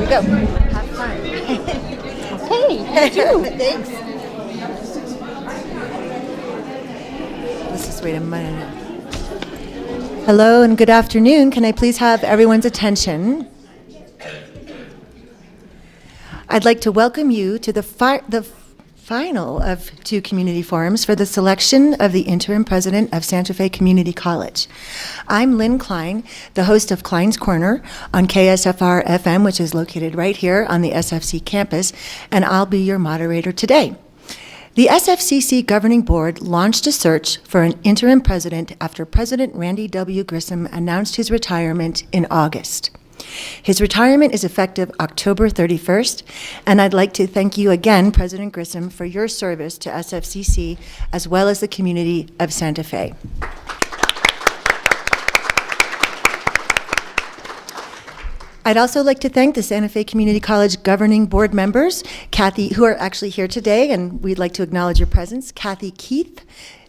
go. Have fun. Okay, you too. Thanks. Let's just wait a minute. Hello and good afternoon. Can I please have everyone's attention? I'd like to welcome you to the final of 2 community forums for the selection of the interim president of Santa Fe Community College. I'm Lynn Klein, the host of Klein's Corner on KSFR FM, which is located right here on the SFC campus, and I'll be your moderator today. The SFCC Governing Board launched a search for an interim president after President Randy W. Grissom announced his retirement in August. His retirement is effective October 31st, and I'd like to thank you again, President Grissom, for your service to SFCC as well as the community of Santa Fe. I'd also like to thank the Santa Fe Community College Governing Board members, Kathy, who are actually here today, and we'd like to acknowledge your presence, Kathy Keith,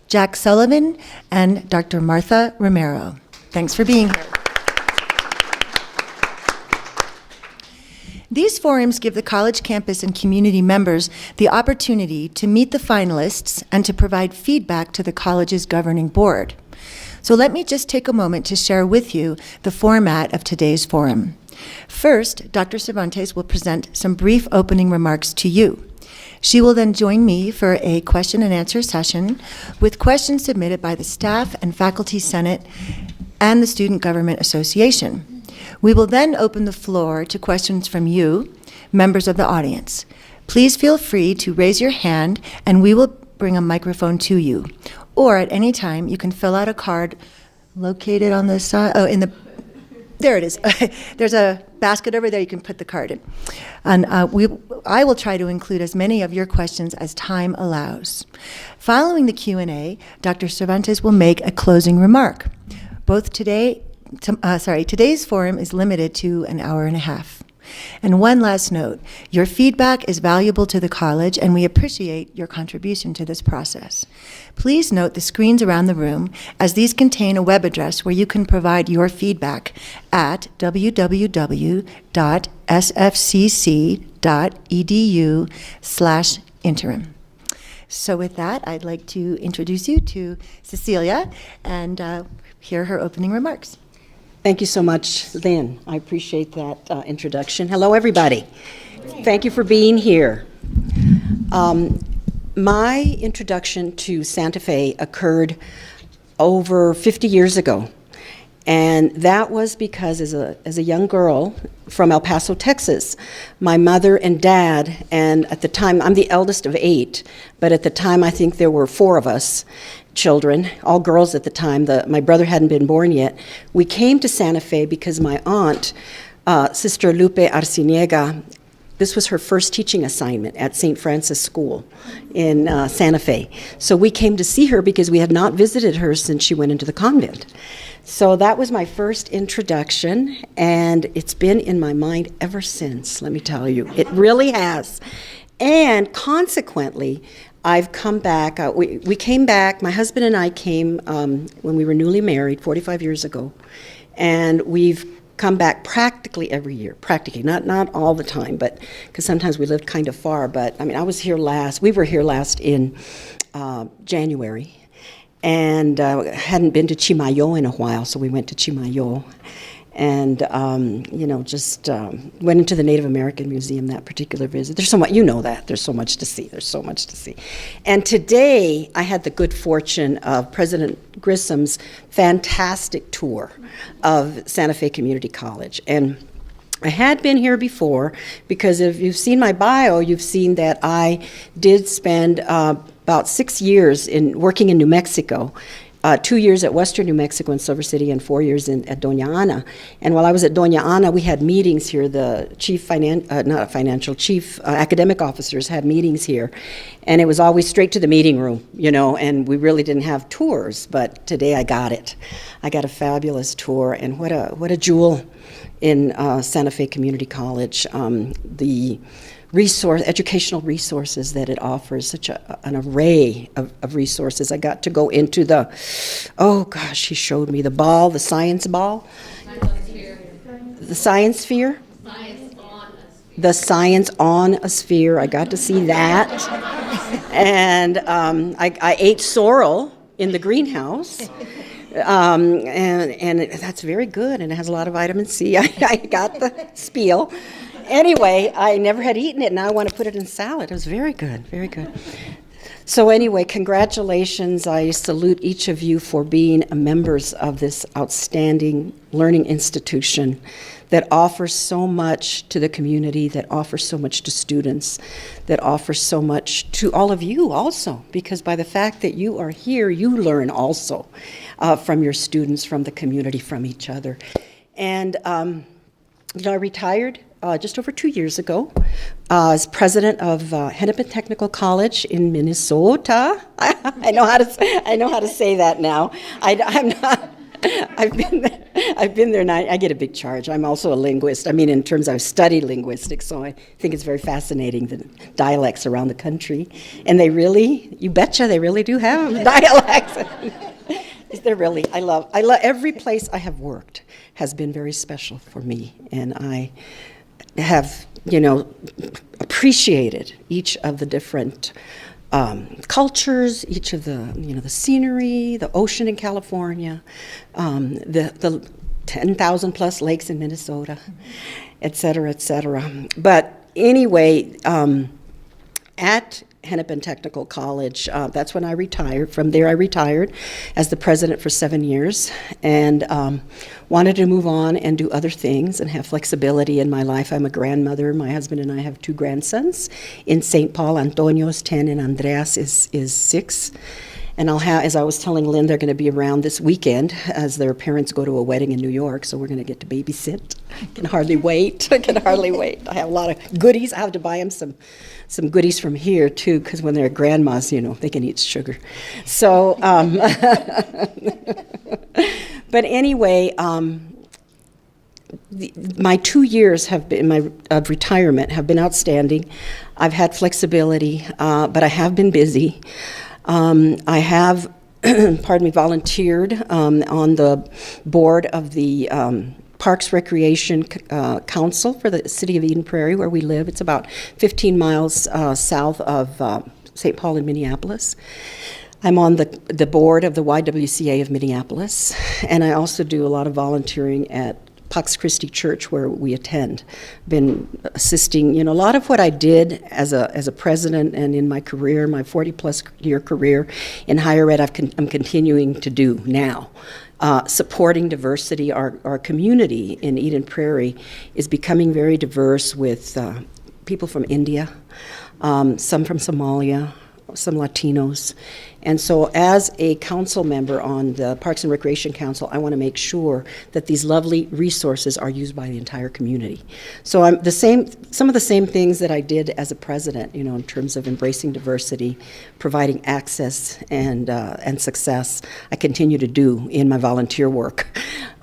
Jack Sullivan, and Dr. Martha Romero. Thanks for being here. These forums give the college campus and community members the opportunity to meet the finalists and to provide feedback to the college's governing board. So let me just take a moment to share with you the format of today's forum. First, Dr. Cervantes will present some brief opening remarks to you. She will then join me for a question and answer session with questions submitted by the staff and faculty senate and the Student Government Association. We will then open the floor to questions from you, members of the audience. Please feel free to raise your hand and we will bring a microphone to you. Or at any time, you can fill out a card located on the side, there it is. There's a basket over there, you can put the card in. And I will try to include as many of your questions as time allows. Following the Q&A, Dr. Cervantes will make a closing remark. Today's forum is limited to an hour and a half. And one last note, your feedback is valuable to the college and we appreciate your contribution to this process. Please note the screens around the room as these contain a web address where you can provide your feedback at www.sfcc.edu/interim. So with that, I'd like to introduce you to Cecilia and hear her opening remarks. Thank you so much, Lynn. I appreciate that introduction. Hello, everybody. Thank you for being here. My introduction to Santa Fe occurred over 50 years ago, and that was because as a young girl from El Paso, Texas, my mother and dad, and at the time, I'm the eldest of 8, but at the time I think there were 4 of us, children, all girls at the time. My brother hadn't been born yet. We came to Santa Fe because my aunt, Sister Lupe Arciniega, this was her first teaching assignment at St. Francis School in Santa Fe. So we came to see her because we had not visited her since she went into the convent. So that was my first introduction, and it's been in my mind ever since, let me tell you. It really has. And consequently, I've come back. We came back. My husband and I came when we were newly married 45 years ago, and we've come back practically every year. Practically, not all the time, but because sometimes we lived kind of far. But I mean, we were here last in January, and hadn't been to Chimayo in a while, so we went to Chimayo. And, just went into the Native American Museum that particular visit. There's so much, there's so much to see. And today, I had the good fortune of President Grissom's fantastic tour of Santa Fe Community College. And I had been here before because if you've seen my bio, you've seen that I did spend about 6 years working in New Mexico. 2 years at Western New Mexico in Silver City and 4 years at Doña Ana. And while I was at Doña Ana, we had meetings here. The chief academic officers had meetings here. And it was always straight to the meeting room, and we really didn't have tours. But today I got it. I got a fabulous tour, and what a jewel in Santa Fe Community College. The educational resources that it offers, such an array of resources. I got to go into he showed me the science ball. The science sphere. Science on a the science on a sphere. I got to see that. And I ate sorrel in the greenhouse. And that's very good, and it has a lot of vitamin C. I got the spiel. Anyway, I never had eaten it, and now I want to put it in salad. It was very good, very good. So anyway, congratulations. I salute each of you for being members of this outstanding learning institution that offers so much to the community, that offers so much to students, that offers so much to all of you also, because by the fact that you are here, you learn also from your students, from the community, from each other. And I retired just over 2 years ago as president of Hennepin Technical College in Minnesota. I know how to say that now. I'm not. I've been there, and I get a big charge. I'm also a linguist. I mean, in terms I've studied linguistics, so I think it's very fascinating, the dialects around the country. And they really, you betcha, they really do have dialects. They're really, I love every place I have worked has been very special for me, and I have, appreciated each of the different cultures, each of the, the scenery, the ocean in California, the 10,000 plus lakes in Minnesota, et cetera, et cetera. But anyway, at Hennepin Technical College, that's when I retired. From there, I retired as the president for 7 years, and wanted to move on and do other things and have flexibility in my life. I'm a grandmother. My husband and I have 2 grandsons in St. Paul. Antonio's 10 and Andreas is 6. And I'll have, as I was telling Lynn, they're going to be around this weekend as their parents go to a wedding in New York, so we're going to get to babysit. I can hardly wait. I have a lot of goodies. I have to buy them some goodies from here, too, because when they're grandmas, they can eat sugar. So, but anyway, my 2 years of retirement have been outstanding. I've had flexibility, but I have been busy. I have, volunteered on the board of the Parks Recreation Council for the city of Eden Prairie, where we live. It's about 15 miles south of St. Paul and Minneapolis. I'm on the board of the YWCA of Minneapolis, and I also do a lot of volunteering at Pax Christi Church, where we attend. Been assisting, a lot of what I did as a president and in my career, my 40-plus year career in higher ed, I'm continuing to do now. Supporting diversity. Our community in Eden Prairie is becoming very diverse with people from India, some from Somalia, some Latinos. And so as a council member on the Parks and Recreation Council, I want to make sure that these lovely resources are used by the entire community. So some of the same things that I did as a president, in terms of embracing diversity, providing access and success, I continue to do in my volunteer work.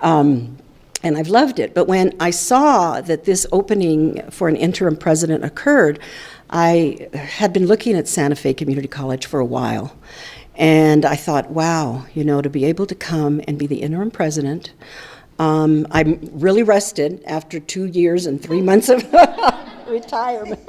And I've loved it. But when I saw that this opening for an interim president occurred, I had been looking at Santa Fe Community College for a while, and I thought, wow, to be able to come and be the interim president. I'm really rested after 2 years and 3 months of retirement.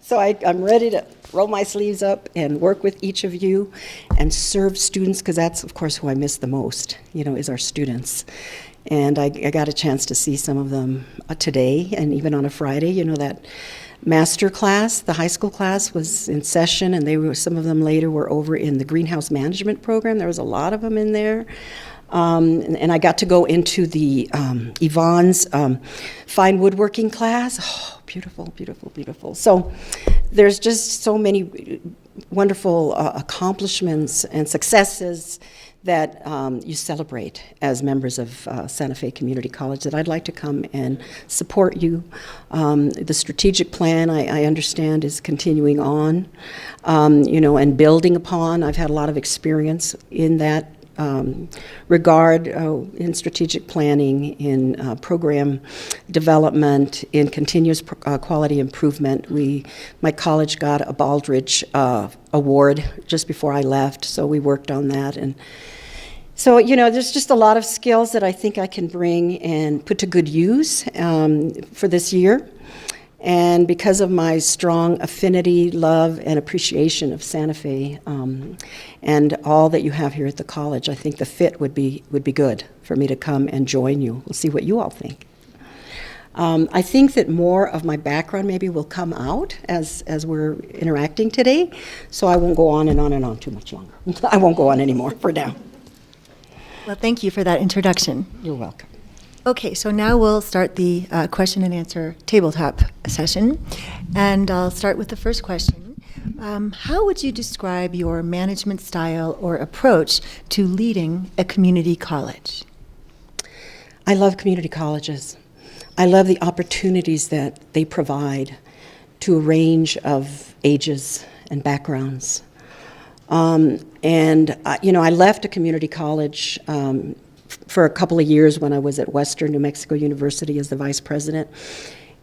So I'm ready to roll my sleeves up and work with each of you and serve students, because that's, of course, who I miss the most, is our students. And I got a chance to see some of them today, and even on a Friday, that master class, the high school class, was in session, and some of them later were over in the greenhouse management program. There was a lot of them in there. And I got to go into the Yvonne's fine woodworking class. Oh, beautiful, beautiful, beautiful. So there's just so many wonderful accomplishments and successes that you celebrate as members of Santa Fe Community College, that I'd like to come and support you. The strategic plan, I understand, is continuing on, and building upon. I've had a lot of experience in that regard, in strategig planning, in program development, in continuous quality improvement. My college got a Baldrige award just before I left, so we worked on that, and So, there's just a lot of skills that I think I can bring and put to good use for this year. And because of my strong affinity, love, and appreciation of Santa Fe and all that you have here at the college, I think the fit would be good for me to come and join you. We'll see what you all think. I think that more of my background maybe will come out as we're interacting today, so I won't go on and on and on too much longer. I won't go on anymore for now. Well, thank you for that introduction. You're welcome. Okay, so now we'll start the question and answer tabletop session. And I'll start with the first question. How would you describe your management style or approach to leading a community college? I love community colleges. I love the opportunities that they provide to a range of ages and backgrounds. I left a community college for a couple of years when I was at Western New Mexico University as the vice president.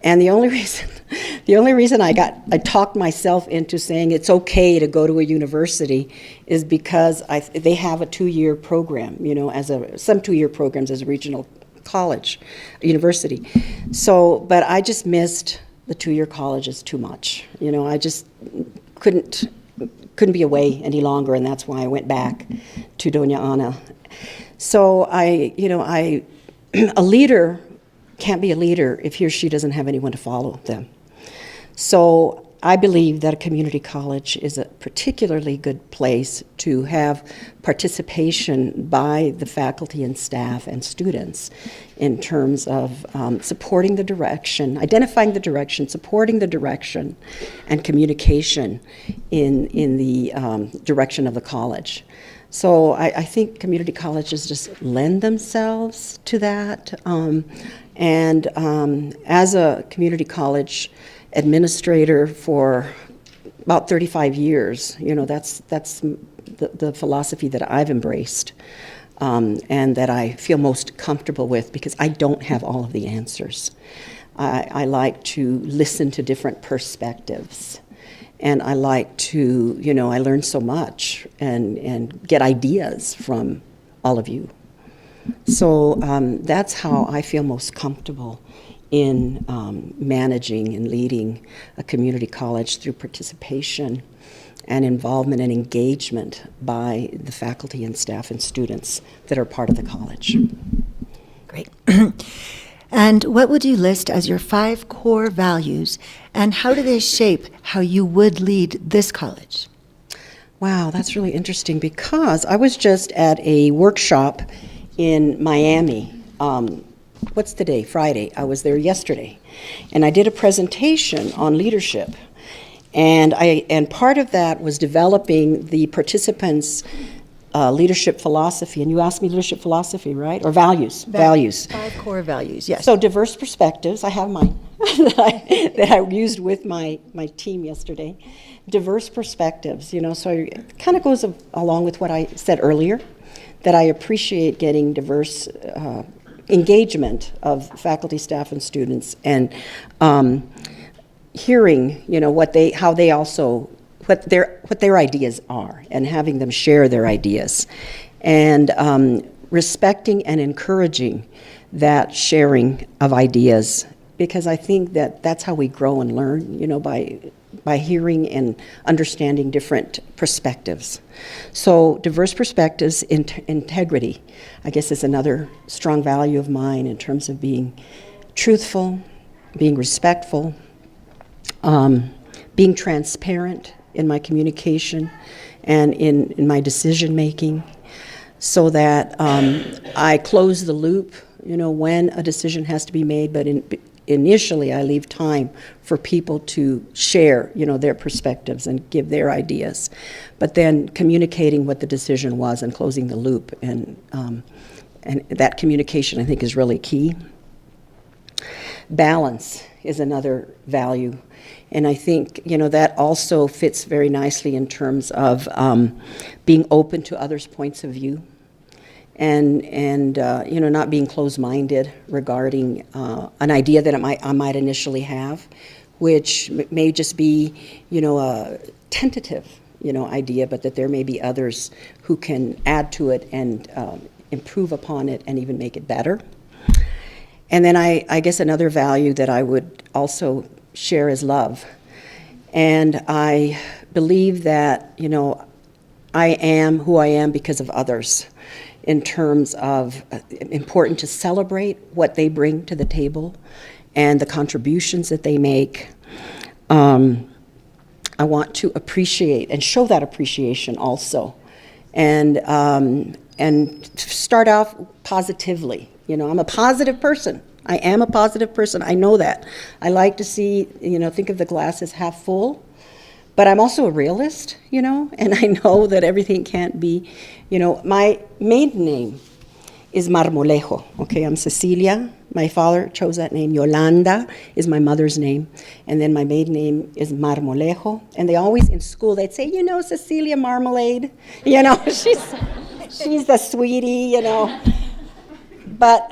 And the only reason I talked myself into saying it's okay to go to a university is because they have a 2-year program, some 2-year programs as a regional college, university. So, but I just missed the 2-year colleges too much. I just couldn't be away any longer, and that's why I went back to Doña Ana. So a leader can't be a leader if he or she doesn't have anyone to follow them. So I believe that a community college is a particularly good place to have participation by the faculty and staff and students in terms of supporting the direction, identifying the direction, supporting the direction, and communication in the direction of the college. So I think community colleges just lend themselves to that. As a community college administrator for about 35 years, that's the philosophy that I've embraced and that I feel most comfortable with, because I don't have all of the answers. I like to listen to different perspectives. And I like to, I learn so much and get ideas from all of you. So that's how I feel most comfortable in managing and leading a community college, through participation and involvement and engagement by the faculty and staff and students that are part of the college. Great. And what would you list as your 5 core values, and how do they shape how you would lead this college? Wow, that's really interesting, because I was just at a workshop in Miami. What's the day? Friday. I was there yesterday, and I did a presentation on leadership. And part of that was developing the participants' leadership philosophy. And you asked me leadership philosophy, right? Or values. Values. 5 core values, yes. So diverse perspectives. I have mine that I used with my team yesterday. Diverse perspectives, so it kind of goes along with what I said earlier, that I appreciate getting diverse engagement of faculty, staff, and students, and hearing, what their ideas are, and having them share their ideas, and respecting and encouraging that sharing of ideas, because I think that that's how we grow and learn, by hearing and understanding different perspectives. So diverse perspectives, integrity, I guess, is another strong value of mine in terms of being truthful, being respectful, being transparent in my communication and in my decision making, so that I close the loop, when a decision has to be made, but initially I leave time for people to share, their perspectives and give their ideas, but then communicating what the decision was and closing the loop, and that communication, I think, is really key. Balance is another value, and I think, that also fits very nicely in terms of being open to others' points of view, and not being closed-minded regarding an idea that I might initially have, which may just be, tentative, idea, but that there may be others who can add to it and improve upon it and even make it better. And then I guess another value that I would also share is love. And I believe that, I am who I am because of others, in terms of important to celebrate what they bring to the table and the contributions that they make. I want to appreciate and show that appreciation also, and start off positively. I'm a positive person. I am a positive person. I know that. I like to see, think of the glass as half full, but I'm also a realist, and I know that everything can't be, my maiden name is Marmolejo. Okay, I'm Cecilia. My father chose that name. Yolanda is my mother's name. And then my maiden name is Marmolejo. And they always, in school, they'd say, Cecilia Marmalade. She's the sweetie, But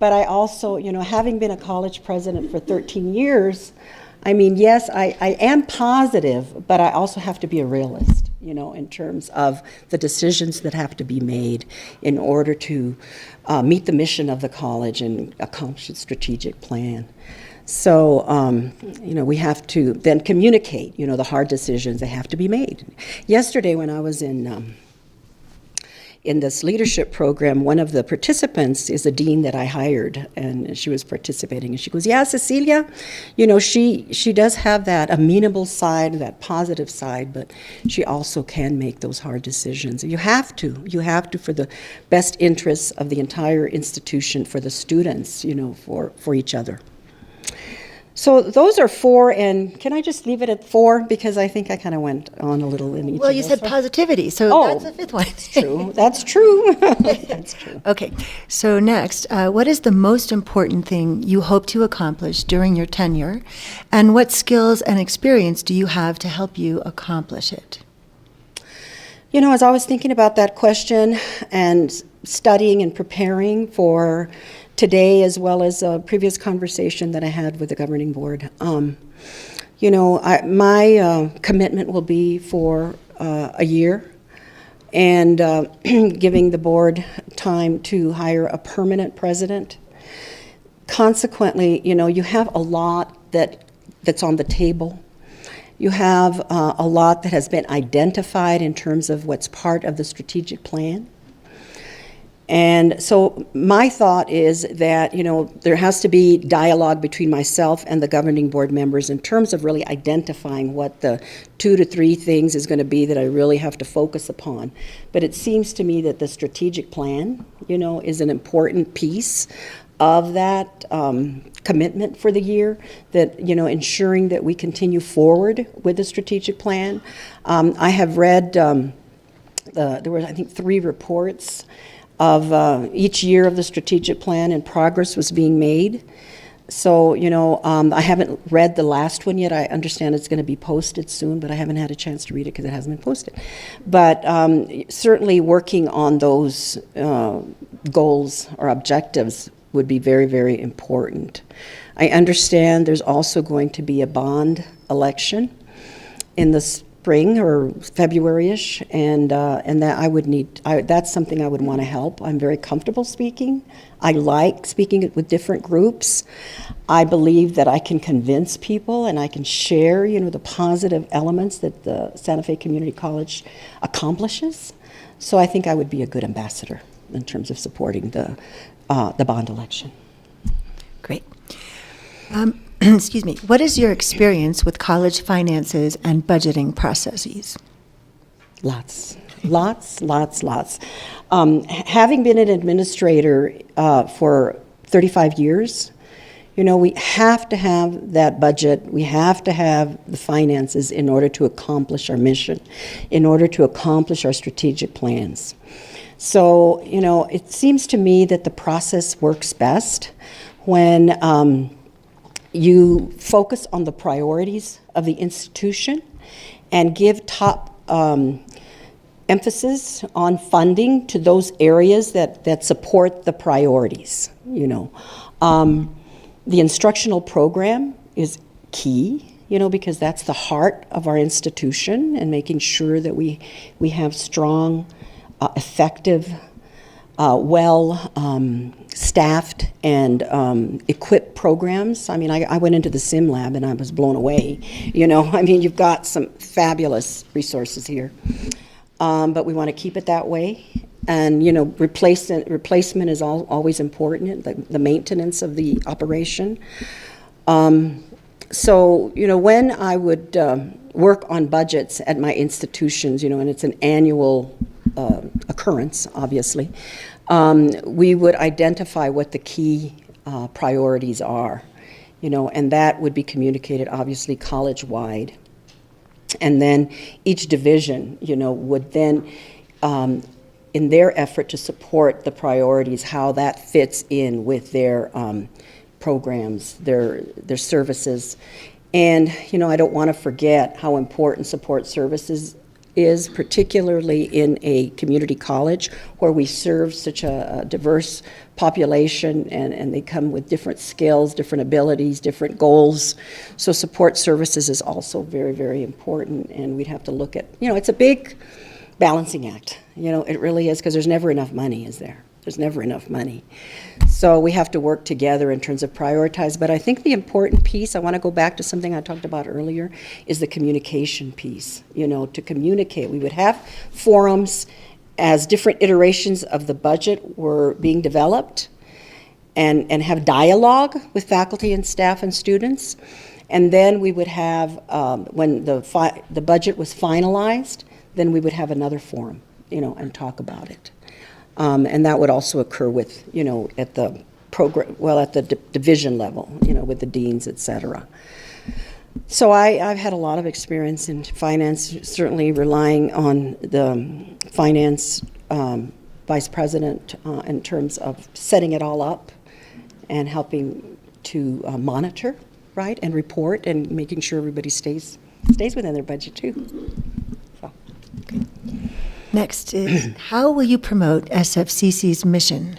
I also, having been a college president for 13 years, yes, I am positive, but I also have to be a realist, in terms of the decisions that have to be made in order to meet the mission of the college and accomplish its strategic plan. So, we have to then communicate, the hard decisions that have to be made. Yesterday when I was in this leadership program, one of the participants is a dean that I hired, and she was participating, and she goes, yeah, Cecilia, she does have that amenable side, that positive side, but she also can make those hard decisions. You have to for the best interests of the entire institution, for the students, for each other. So those are 4, and can I just leave it at 4? Because I think I kind of went on a little in each Well, of you those. said positivity, so that's the 5th one. True. That's true. That's true. Okay, so next, what is the most important thing you hope to accomplish during your tenure, and what skills and experience do you have to help you accomplish it? As I was thinking about that question and studying and preparing for today, as well as a previous conversation that I had with the governing board, my commitment will be for a year, and giving the board time to hire a permanent president. Consequently, you have a lot that's on the table. You have a lot that has been identified in terms of what's part of the strategic plan. And so my thought is that, there has to be dialogue between myself and the governing board members in terms of really identifying what the 2 to 3 things is going to be that I really have to focus upon. But it seems to me that the strategic plan, is an important piece of that commitment for the year, that, ensuring that we continue forward with the strategic plan. I have read, there were, I think, 3 reports of each year of the strategic plan, and progress was being made. So, I haven't read the last one yet. I understand it's going to be posted soon, but I haven't had a chance to read it because it hasn't been posted. But certainly working on those goals or objectives would be very, very important. I understand there's also going to be a bond election in the spring or February-ish, and that I would need. That's something I would want to help. I'm very comfortable speaking. I like speaking with different groups. I believe that I can convince people, and I can share, the positive elements that the Santa Fe Community College accomplishes. So I think I would be a good ambassador in terms of supporting the bond election. Great. Excuse me. What is your experience with college finances and budgeting processes? Lots. Having been an administrator for 35 years, we have to have that budget. We have to have the finances in order to accomplish our mission, in order to accomplish our strategic plans. So, it seems to me that the process works best when you focus on the priorities of the institution and give top emphasis on funding to those areas that support the priorities. The instructional program is key. because that's the heart of our institution, and making sure that we have strong, effective, staffed and equipped programs. I mean, I went into the sim lab and I was blown away. You've got some fabulous resources here. But we want to keep it that way. And, replacement is always important, the maintenance of the operation. So, when I would work on budgets at my institutions, and it's an annual occurrence, obviously, we would identify what the key priorities are, and that would be communicated, obviously, college-wide. And then each division, would then, in their effort to support the priorities, how that fits in with their programs, their services. And, I don't want to forget how important support services is, particularly in a community college where we serve such a diverse population, and they come with different skills, different abilities, different goals. So support services is also very, very important, and we'd have to look at, it's a big balancing act. It really is, because there's never enough money, is there? There's never enough money. So we have to work together in terms of prioritize. But I think the important piece, I want to go back to something I talked about earlier, is the communication piece. To communicate. We would have forums as different iterations of the budget were being developed, and have dialogue with faculty and staff and students. And then we would have, when the budget was finalized, then we would have another forum, and talk about it. And that would also occur with, at the at the division level, with the deans, et cetera. So I've had a lot of experience in finance, certainly relying on the finance vice president in terms of setting it all up and helping to monitor, right, and report, and making sure everybody stays within their budget too. So. Okay. Next is, how will you promote SFCC's mission?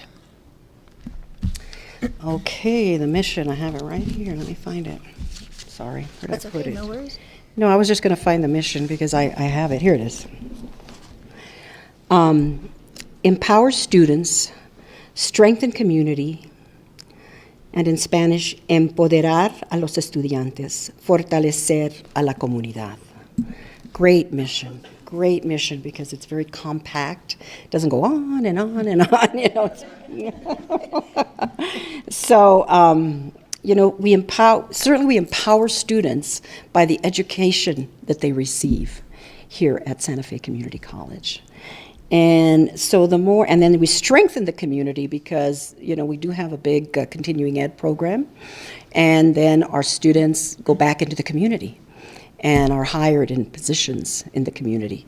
Okay, the mission, I have it right here. Let me find it. Sorry, where did I put it? No worries. No, I was just going to find the mission because I have it. Here it is. Empower students, strengthen community, and in Spanish, empoderar a los estudiantes, fortalecer a la comunidad. Great mission, because it's very compact. It doesn't go on and on and on, So, we empower students by the education that they receive here at Santa Fe Community College. And so and then we strengthen the community because, we do have a big continuing ed program, and then our students go back into the community and are hired in positions in the community.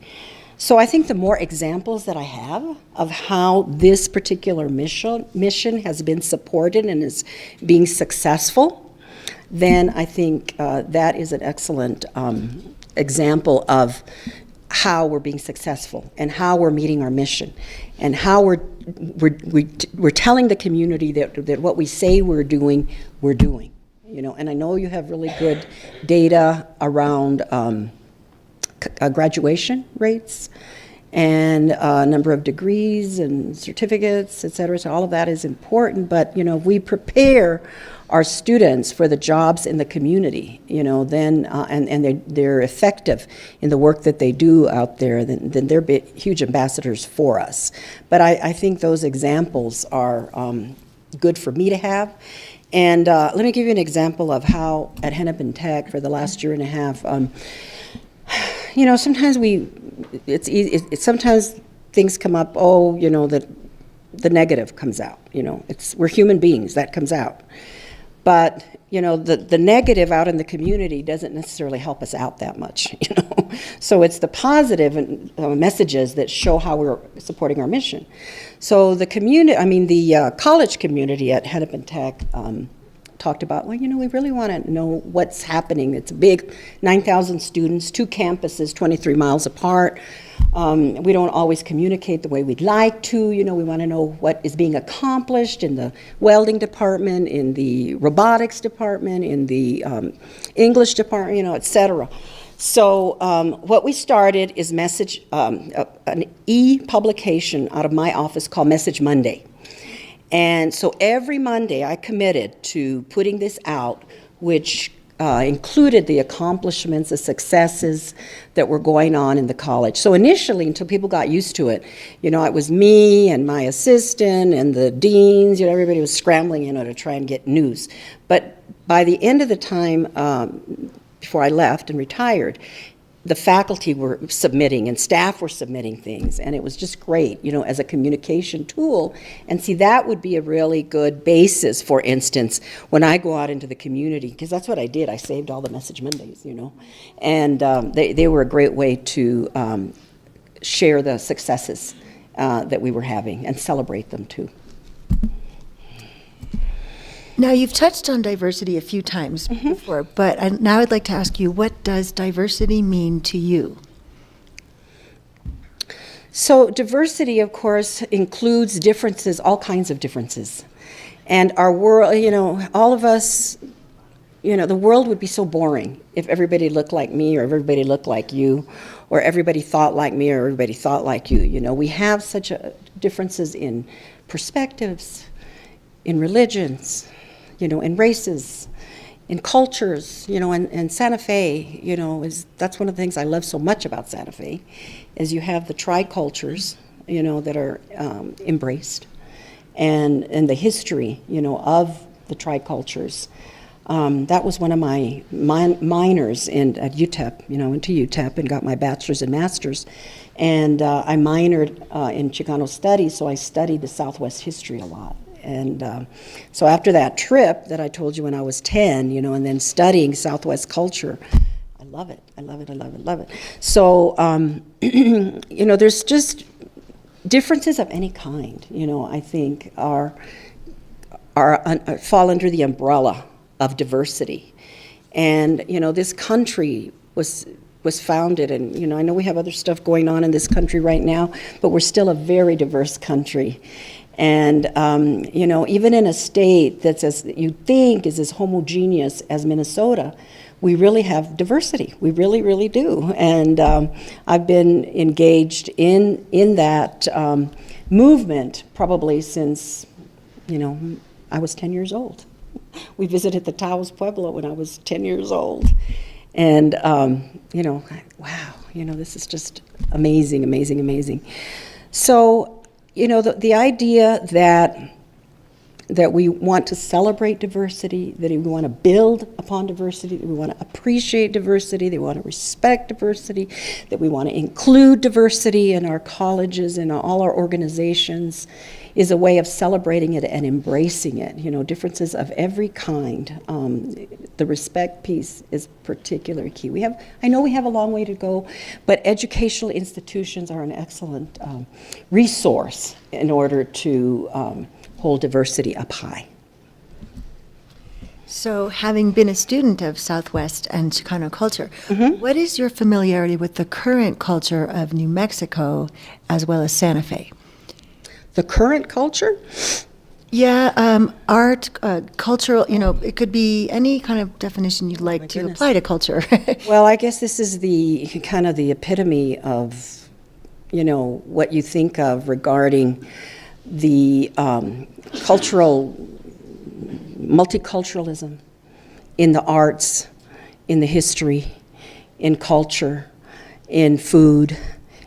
So I think the more examples that I have of how this particular mission has been supported and is being successful, then I think that is an excellent example of how we're being successful and how we're meeting our mission and how we're telling the community that what we say we're doing, we're doing. And I know you have really good data around graduation rates and number of degrees and certificates, et cetera. So all of that is important. But, if we prepare our students for the jobs in the community, then and they're effective in the work that they do out there, then they're huge ambassadors for us. But I think those examples are good for me to have. And let me give you an example of how at Hennepin Tech for the last year and a half, sometimes sometimes things come up, that the negative comes out, we're human beings, that comes out. But, the negative out in the community doesn't necessarily help us out that much, So it's the positive messages that show how we're supporting our mission. So the college community at Hennepin Tech talked about, we really want to know what's happening. It's a big 9,000 students, 2 campuses, 23 miles apart. We don't always communicate the way we'd like to. We want to know what is being accomplished in the welding department, in the robotics department, in the English department, etc. So what we started is an e-publication out of my office called Message Monday. And so every Monday I committed to putting this out, which included the accomplishments, the successes that were going on in the college. So initially, until people got used to it, it was me and my assistant and the deans, everybody was scrambling, to try and get news. But by the end of the time, before I left and retired, the faculty were submitting and staff were submitting things, and it was just great, as a communication tool. And see, that would be a really good basis, for instance, when I go out into the community, because that's what I did. I saved all the Message Mondays, and they were a great way to share the successes that we were having and celebrate them too. Now, you've touched on diversity a few times before, but now I'd like to ask you, what does diversity mean to you? So diversity, of course, includes differences, all kinds of differences. And our world, all of us, the world would be so boring if everybody looked like me or everybody looked like you or everybody thought like me or everybody thought like you. We have such differences in perspectives, in religions, in races, in cultures, and Santa Fe, that's one of the things I love so much about Santa Fe, is you have the tri-cultures, that are embraced, and the history, of the tri-cultures. That was one of my minors at UTEP, went to UTEP and got my bachelor's and master's, and I minored in Chicano studies, so I studied the Southwest history a lot. And so after that trip that I told you when I was 10, and then studying Southwest culture, I love it. I love it. I love it. Love it. So, there's just differences of any kind, I think are fall under the umbrella of diversity. And, this country was founded, and, I know we have other stuff going on in this country right now, but we're still a very diverse country. And, even in a state that's you think is as homogeneous as Minnesota, we really have diversity. We really, really do. And I've been engaged in that movement probably since, I was 10 years old. We visited the Taos Pueblo when I was 10 years old. And, wow, this is just amazing, amazing, amazing. So, the idea that we want to celebrate diversity, that we want to build upon diversity, that we want to appreciate diversity, that we want to respect diversity, that we want to include diversity in our colleges and all our organizations, is a way of celebrating it and embracing it. Differences of every kind. The respect piece is particularly key. I know we have a long way to go, but educational institutions are an excellent resource in order to hold diversity up high. So, having been a student of Southwest and Chicano culture, what is your familiarity with the current culture of New Mexico as well as Santa Fe? The current culture? Yeah, art, cultural, it could be any kind of definition you'd like to apply to culture. Well, I guess this is the kind of the epitome of, what you think of regarding the multiculturalism in the arts, in the history, in culture, in food,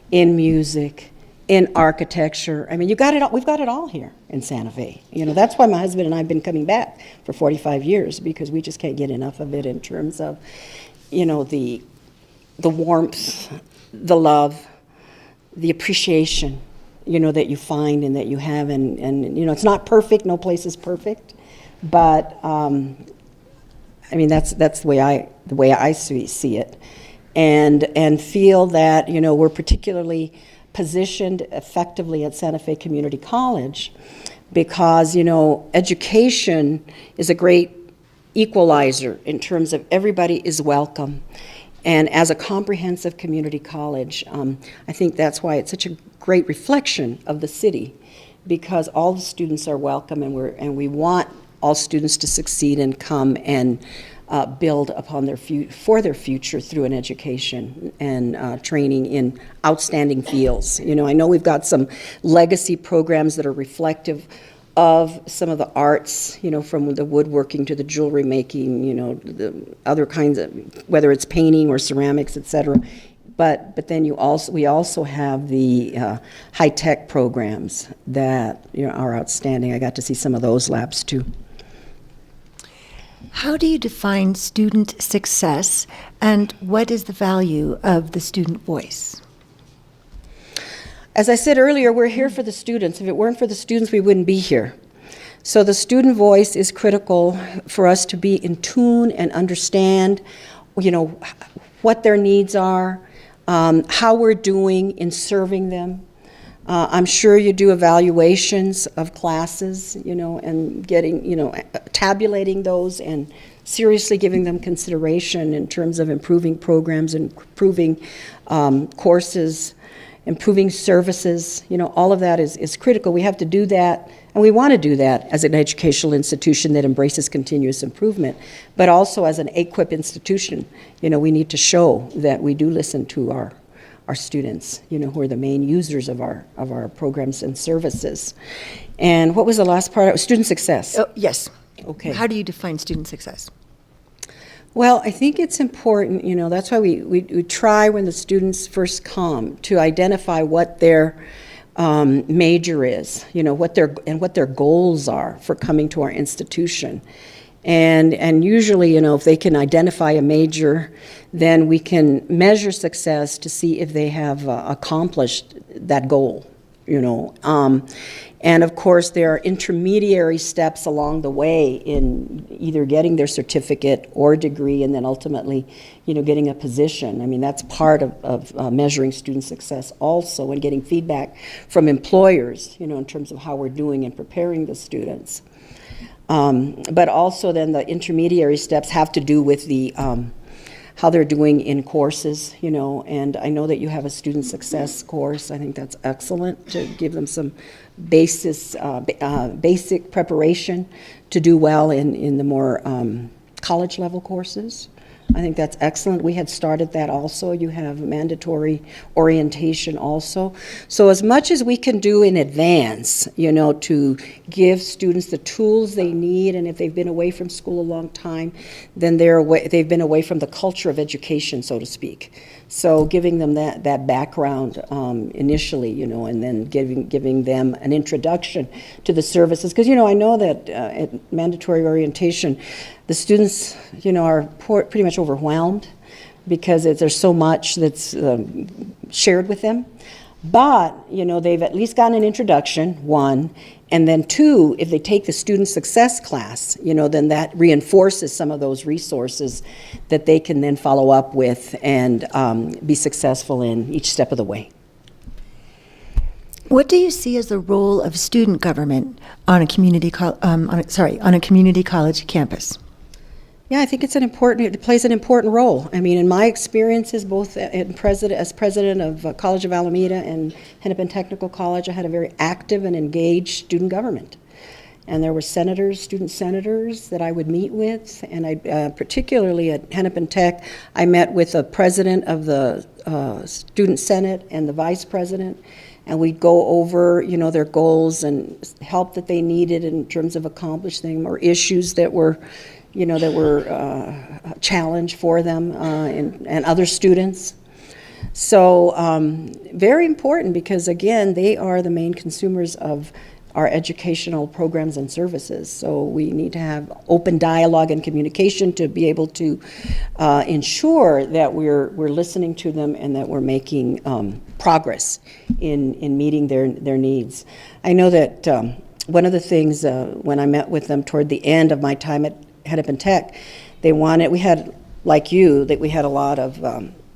in music, in architecture. I mean, you got it all. We've got it all here in Santa Fe. That's why my husband and I have been coming back for 45 years, because we just can't get enough of it in terms of, the warmth, the love, the appreciation, that you find and that you have. And it's not perfect. No place is perfect. But, that's the way I see it. And feel that, we're particularly positioned effectively at Santa Fe Community College because, education is a great equalizer in terms of everybody is welcome. And as a comprehensive community college, I think that's why it's such a great reflection of the city, because all the students are welcome, and we want all students to succeed and come and build upon for their future through an education and training in outstanding fields. You know, I know we've got some legacy programs that are reflective of some of the arts, you know, from the woodworking to the jewelry making, you know, the other kinds of, whether it's painting or ceramics, etc. But then we also have the high-tech programs that, you know, are outstanding. I got to see some of those labs too. How do you define student success, and what is the value of the student voice? As I said earlier, we're here for the students. If it weren't for the students, we wouldn't be here. So the student voice is critical for us to be in tune and understand, you know, what their needs are, how we're doing in serving them. I'm sure you do evaluations of classes, you know, and getting, you know, tabulating those and seriously giving them consideration in terms of improving programs, improving courses, improving services. You know, all of that is critical. We have to do that, and we want to do that as an educational institution that embraces continuous improvement, but also as an AQUIP institution. You know, we need to show that we do listen to our students, you know, who are the main users of our programs and services. And what was the last part? Student success. Oh, yes. Okay. How do you define student success? Well, I think it's important, you know, that's why we try when the students first come to identify what their major is, you know, what their goals are for coming to our institution. And usually, you know, if they can identify a major, then we can measure success to see if they have accomplished that goal, you know. And of course, there are intermediary steps along the way in either getting their certificate or degree, and then ultimately, you know, getting a position. I mean, that's part of measuring student success also, and getting feedback from employers, you know, in terms of how we're doing and preparing the students. But also then the intermediary steps have to do with the how they're doing in courses, you know, and I know that you have a student success course. I think that's excellent to give them some basic preparation to do well in the more college level courses. I think that's excellent. We had started that also. You have mandatory orientation also. So as much as we can do in advance, you know, to give students the tools they need, and if they've been away from school a long time, then they've been away from the culture of education, so to speak. So giving them that background initially, you know, and then giving them an introduction to the services. Because, you know, I know that at mandatory orientation, the students, you know, are pretty much overwhelmed because there's so much that's shared with them. But, you know, they've at least gotten an introduction, one, and then two, if they take the student success class, you know, then that reinforces some of those resources that they can then follow up with and be successful in each step of the way. What do you see as the role of student government on a community college campus? Yeah, I think it plays an important role. I mean, in my experiences, both as president of College of Alameda and Hennepin Technical College, I had a very active and engaged student government. And there were student senators that I would meet with, and I particularly at Hennepin Tech, I met with the president of the Student Senate and the vice president, and we'd go over, you know, their goals and help that they needed in terms of accomplishing or issues that were, you know, that were a challenge for them and other students. So very important, because again, they are the main consumers of our educational programs and services. So we need to have open dialogue and communication to be able to ensure that we're listening to them and that we're making progress in meeting their needs. I know that one of the things when I met with them toward the end of my time at Hennepin Tech, we had, like you, that we had a lot of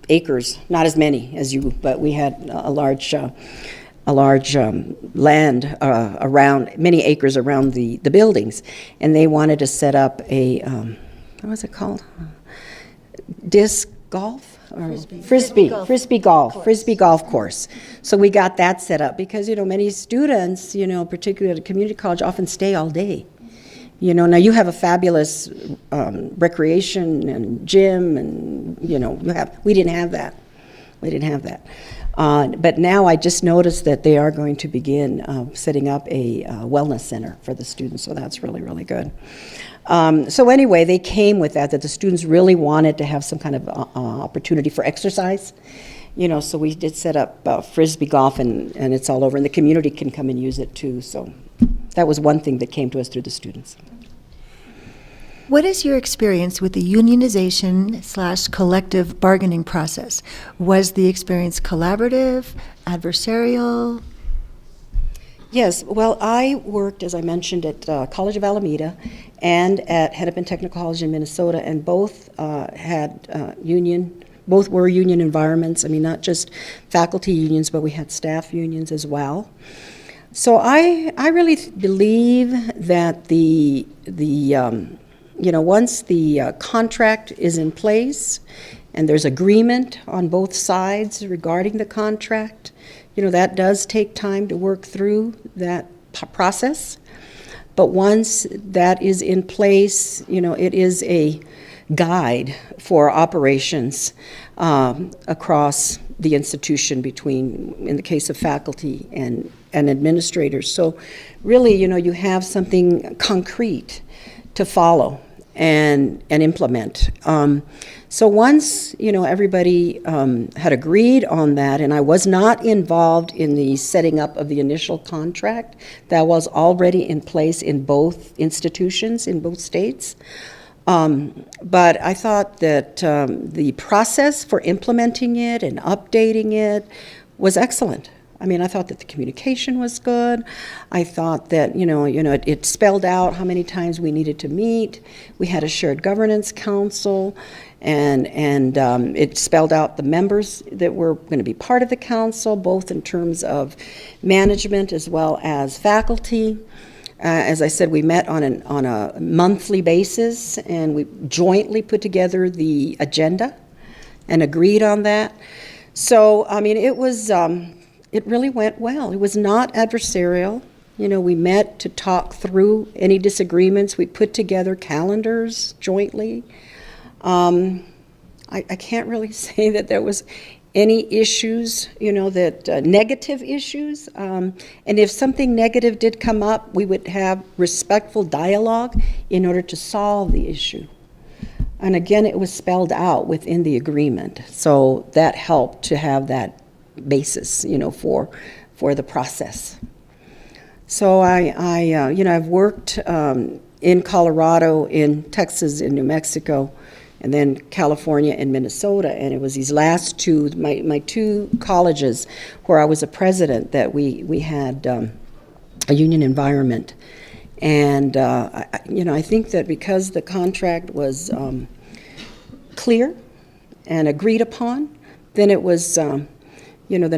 acres, not as many as you, but we had a large land around, many acres around the buildings, and they wanted to set up a, what was it called? Disc golf? Or Frisbee golf. Frisbee golf course. So we got that set up because, many students, particularly at a community college, often stay all day. Now you have a fabulous recreation and gym, and we didn't have that. But now I just noticed that they are going to begin setting up a wellness center for the students, so that's really, really good. So anyway, they came with that the students really wanted to have some kind of opportunity for exercise. So we did set up Frisbee golf, and it's all over, and the community can come and use it too. So that was one thing that came to us through the students. What is your experience with the unionization/collective bargaining process? Was the experience collaborative, adversarial? Yes, well, I worked, as I mentioned, at College of Alameda and at Hennepin Technical College in Minnesota, and both both were union environments. I mean, not just faculty unions, but we had staff unions as well. So I really believe that once the contract is in place and there's agreement on both sides regarding the contract, that does take time to work through that process. But once that is in place, it is a guide for operations across the institution between, in the case of faculty and administrators. So really, you have something concrete to follow and implement. So once, everybody had agreed on that, and I was not involved in the setting up of the initial contract that was already in place in both institutions, in both states. But I thought that the process for implementing it and updating it was excellent. I mean, I thought that the communication was good. I thought that, it spelled out how many times we needed to meet. We had a shared governance council, and it spelled out the members that were going to be part of the council, both in terms of management as well as faculty. As I said, we met on a monthly basis, and we jointly put together the agenda and agreed on that. So, I mean, it was... It really went well. It was not adversarial. We met to talk through any disagreements. We put together calendars jointly. I can't really say that there was any issues, negative issues. And if something negative did come up, we would have respectful dialogue in order to solve the issue. And again, it was spelled out within the agreement. So that helped to have that basis, for the process. So I've worked in Colorado, in Texas, in New Mexico, and then California and Minnesota. And it was these last two, my two colleges where I was a president, that we had a union environment. And I think that because the contract was clear and agreed upon, then it was the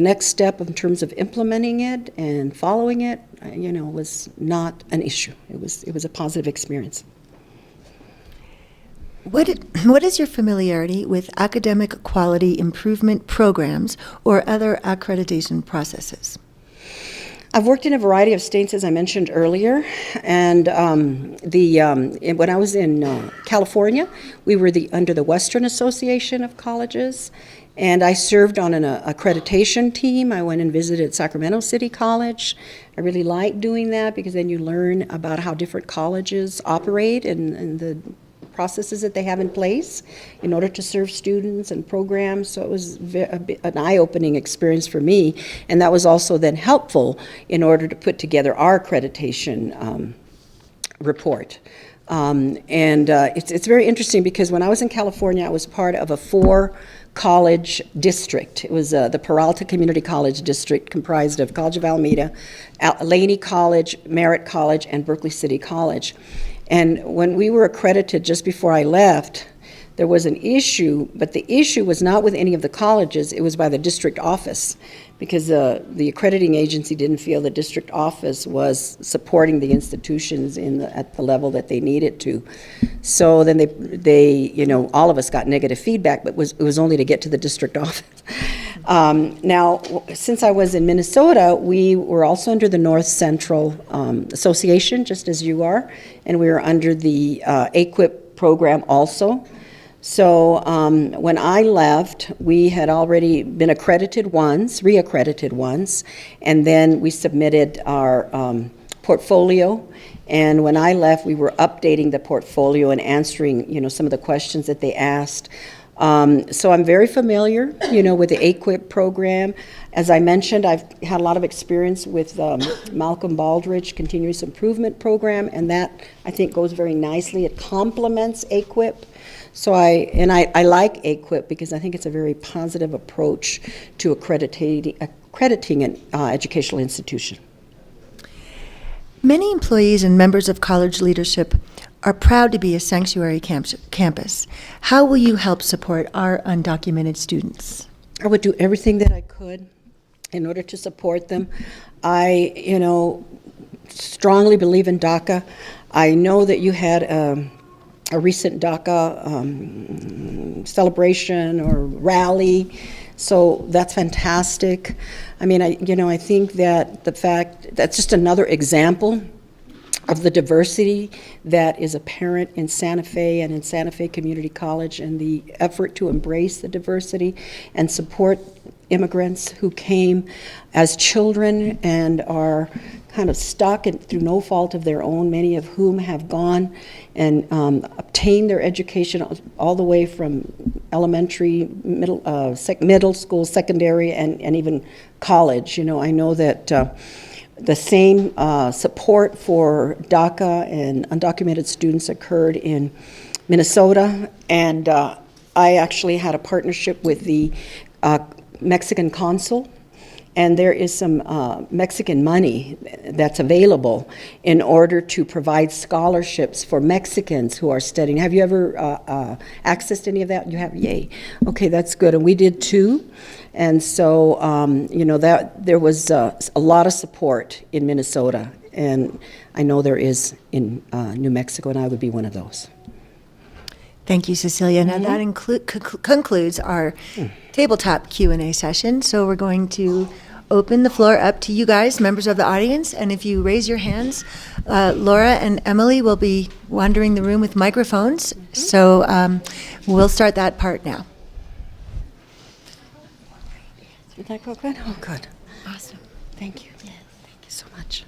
next step in terms of implementing it and following it, was not an issue. It was a positive experience. What is your familiarity with academic quality improvement programs or other accreditation processes? I've worked in a variety of states, as I mentioned earlier, and when I was in California, we were under the Western Association of Colleges, and I served on an accreditation team. I went and visited Sacramento City College. I really liked doing that because then you learn about how different colleges operate and the processes that they have in place in order to serve students and programs. So it was an eye-opening experience for me, and that was also then helpful in order to put together our accreditation report. It's very interesting because when I was in California, I was part of a 4-college district. It was the Peralta Community College District, comprised of College of Alameda, Laney College, Merritt College, and Berkeley City College. And when we were accredited just before I left, there was an issue, but the issue was not with any of the colleges, it was by the district office, because the accrediting agency didn't feel the district office was supporting the institutions at the level that they needed to. So then they you know, all of us got negative feedback, but it was only to get to the district office. Now, since I was in Minnesota, we were also under the North Central Association, just as you are, and we were under the AQUIP program also. So when I left, we had already been accredited once, re-accredited once, and then we submitted our portfolio. And when I left, we were updating the portfolio and answering, you know, some of the questions that they asked. So I'm very familiar, you know, with the AQUIP program. As I mentioned, I've had a lot of experience with Malcolm Baldrige Continuous Improvement Program, and that, I think, goes very nicely. It complements AQUIP. So I like AQUIP because I think it's a very positive approach to accrediting an educational institution. Many employees and members of college leadership are proud to be a sanctuary campus. How will you help support our undocumented students? I would do everything that I could in order to support them. I, you know, strongly believe in DACA. I know that you had a recent DACA celebration or rally, so that's fantastic. I mean, I think that the fact that's just another example of the diversity that is apparent in Santa Fe and in Santa Fe Community College, and the effort to embrace the diversity and support immigrants who came as children and are kind of stuck and through no fault of their own, many of whom have gone and obtained their education all the way from elementary, middle school, secondary, and even college. You know, I know that the same support for DACA and undocumented students occurred in Minnesota, and I actually had a partnership with the Mexican consul, and there is some Mexican money that's available in order to provide scholarships for Mexicans who are studying. Have you ever accessed any of that? You have? Yay. Okay, that's good. And we did too. And so, you know, that there was a lot of support in Minnesota, and I know there is in New Mexico, and I would be one of those. Thank you, Cecilia. Now that concludes our tabletop Q&A session. So we're going to open the floor up to you guys, members of the audience, and if you raise your hands, Laura and Emily will be wandering the room with microphones. So we'll start that part now. Did that go good? Oh, good. Awesome. Thank you. Yes. Thank you so much.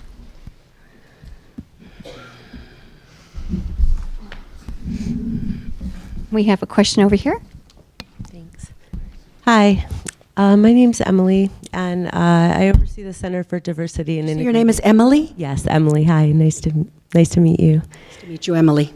We have a question over here. Thanks. Hi, my name's Emily, and I oversee the Center for Diversity and So your name is Emily? Yes, Emily. Hi, nice to meet you. Nice to meet you, Emily.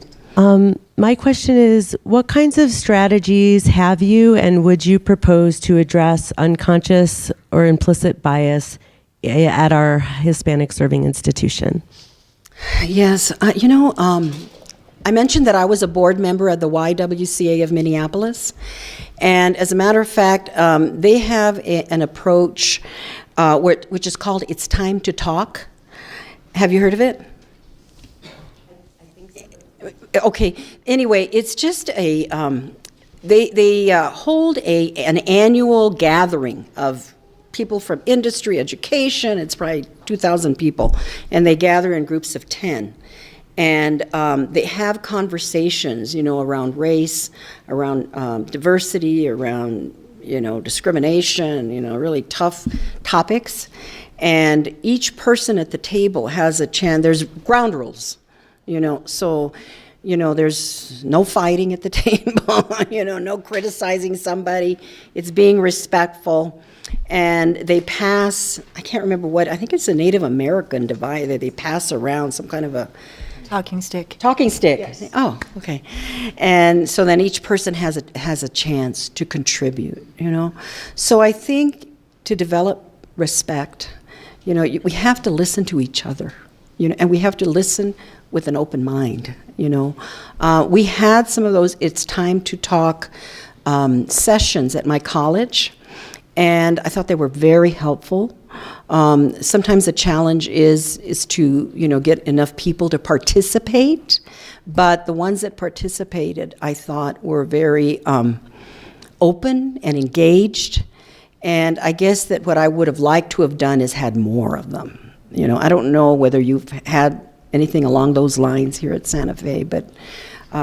My question is, what kinds of strategies have you and would you propose to address unconscious or implicit bias at our Hispanic serving institution? Yes, you know, I mentioned that I was a board member at the YWCA of Minneapolis, and as a matter of fact, they have an approach which is called It's Time to Talk. Have you heard of it? Okay, anyway, it's just a, they hold an annual gathering of people from industry, education, it's probably 2,000 people, and they gather in groups of 10. And they have conversations, you know, around race, around diversity, around, you know, discrimination, you know, really tough topics. And each person at the table has a chance, there's ground rules, you know, so, you know, there's no fighting at the table, you know, no criticizing somebody. It's being respectful. And they pass, I can't remember what, I think it's a Native American device that they pass around, some kind of a Talking stick. talking stick. Yes. Oh, okay. And so then each person has a chance to contribute, you know. So I think to develop respect, you know, we have to listen to each other. and we have to listen with an open mind, We had some of those It's Time to Talk sessions at my college, and I thought they were very helpful. Sometimes the challenge is to, get enough people to participate, but the ones that participated, I thought, were very open and engaged, and I guess that what I would have liked to have done is had more of them. I don't know whether you've had anything along those lines here at Santa Fe, but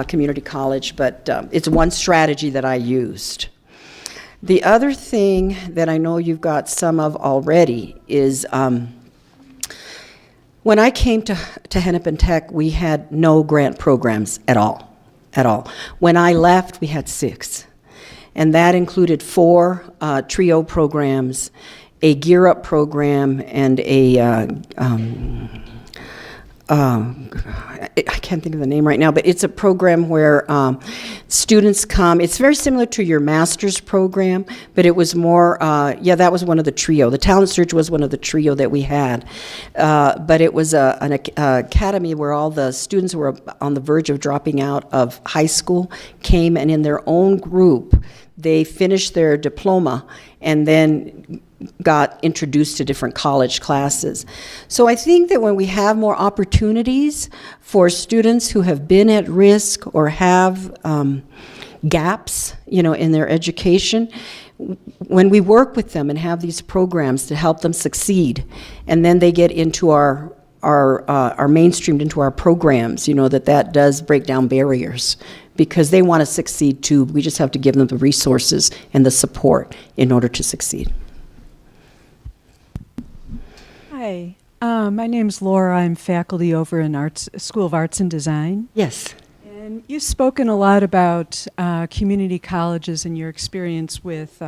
Community College, but it's one strategy that I used. The other thing that I know you've got some of already is when I came to Hennepin Tech, we had no grant programs at all. When I left, we had 6, and that included 4 TRIO programs, a Gear Up program, and I can't think of the name right now, but it's a program where students come. It's very similar to your master's program, but it was more, that was one of the TRIO. The Talent Search was one of the TRIO that we had. But it was an academy where all the students who were on the verge of dropping out of high school came, and in their own group, they finished their diploma and then got introduced to different college classes. So I think that when we have more opportunities for students who have been at risk or have gaps, in their education, when we work with them and have these programs to help them succeed, and then they get into our mainstreamed into our programs, that does break down barriers, because they want to succeed too. We just have to give them the resources and the support in order to succeed. Hi, my name's Laura. I'm faculty over in School of Arts and Design. Yes. And you've spoken a lot about community colleges and your experience with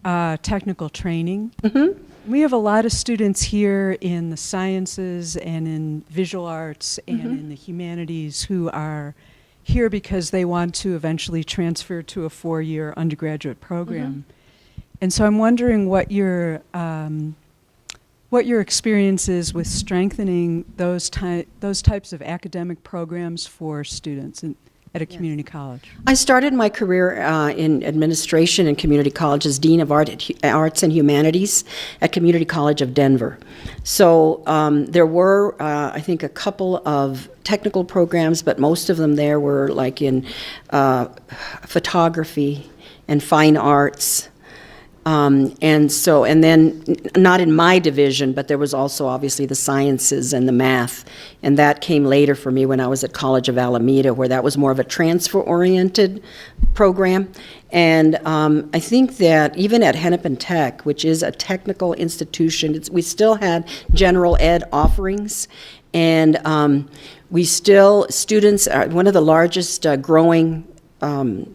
technical training. Mm-hmm. We have a lot of students here in the sciences and in visual arts and in the humanities who are here because they want to eventually transfer to a 4-year undergraduate program. And so I'm wondering what your experience is with strengthening those types of academic programs for students at a community college. I started my career in administration and community college as Dean of Arts and Humanities at Community College of Denver. So there were, I think, a couple of technical programs, but most of them there were like in photography and fine arts. And then not in my division, but there was also obviously the sciences and the math, and that came later for me when I was at College of Alameda, where that was more of a transfer-oriented program. And I think that even at Hennepin Tech, which is a technical institution, we still had general ed offerings, and students are one of the largest growing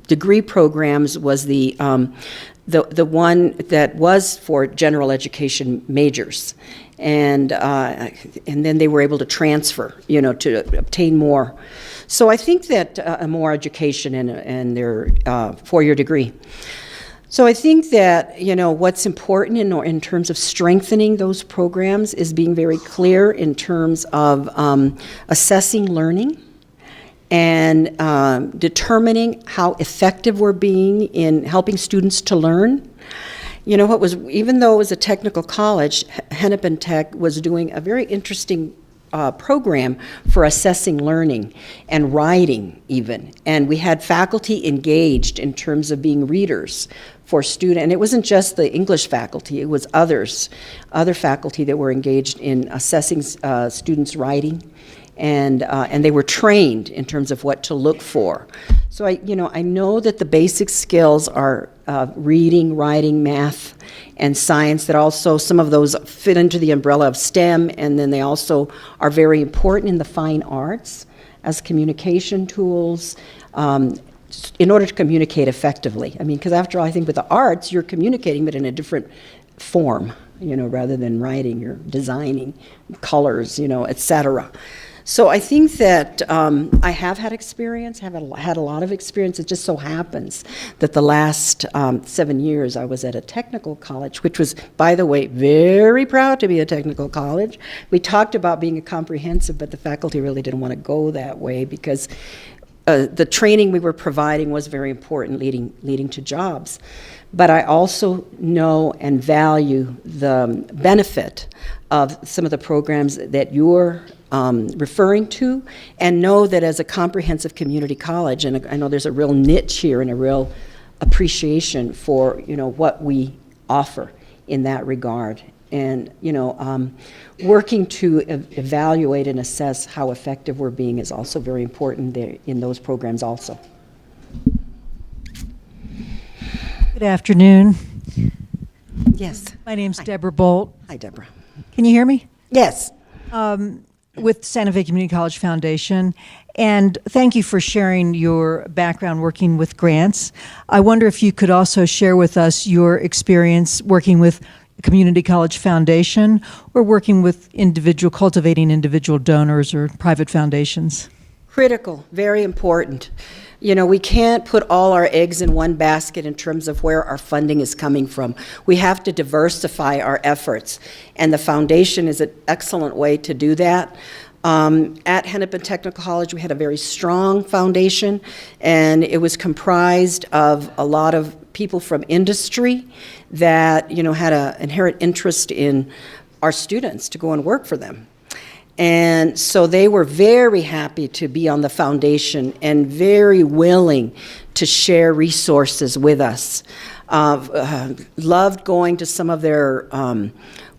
degree programs was the one that was for general education majors, and then they were able to transfer, to obtain more. So I think that more education and their 4-year degree. So I think that what's important in terms of strengthening those programs is being very clear in terms of assessing learning, and determining how effective we're being in helping students to learn. Even though it was a technical college, Hennepin Tech was doing a very interesting program for assessing learning and writing even. And we had faculty engaged in terms of being readers for students. And it wasn't just the English faculty, it was other faculty that were engaged in assessing students' writing. And they were trained in terms of what to look for. So I know that the basic skills are reading, writing, math, and science, that also some of those fit into the umbrella of STEM, and then they also are very important in the fine arts as communication tools in order to communicate effectively. Because after all, I think with the arts, you're communicating, but in a different form, rather than writing, you're designing colors, etc. So I think that I have had experience, had a lot of experience. It just so happens that the last 7 years I was at a technical college, which was, by the way, very proud to be a technical college. We talked about being a comprehensive, but the faculty really didn't want to go that way because the training we were providing was very important, leading to jobs. But I also know and value the benefit of some of the programs that you're referring to, and know that as a comprehensive community college, and I know there's a real niche here and a real appreciation for, what we offer in that regard. And, working to evaluate and assess how effective we're being is also very important there in those programs also. Good afternoon. Yes. My name's Deborah Bolt. Hi, Deborah. Can you hear me? Yes. With Santa Fe Community College Foundation. And thank you for sharing your background working with grants. I wonder if you could also share with us your experience working with Community College Foundation or working with cultivating individual donors or private foundations. Critical, very important. We can't put all our eggs in one basket in terms of where our funding is coming from. We have to diversify our efforts, and the foundation is an excellent way to do that. At Hennepin Technical College, we had a very strong foundation, and it was comprised of a lot of people from industry that, had an inherent interest in our students to go and work for them. And so they were very happy to be on the foundation and very willing to share resources with us. Loved going to some of their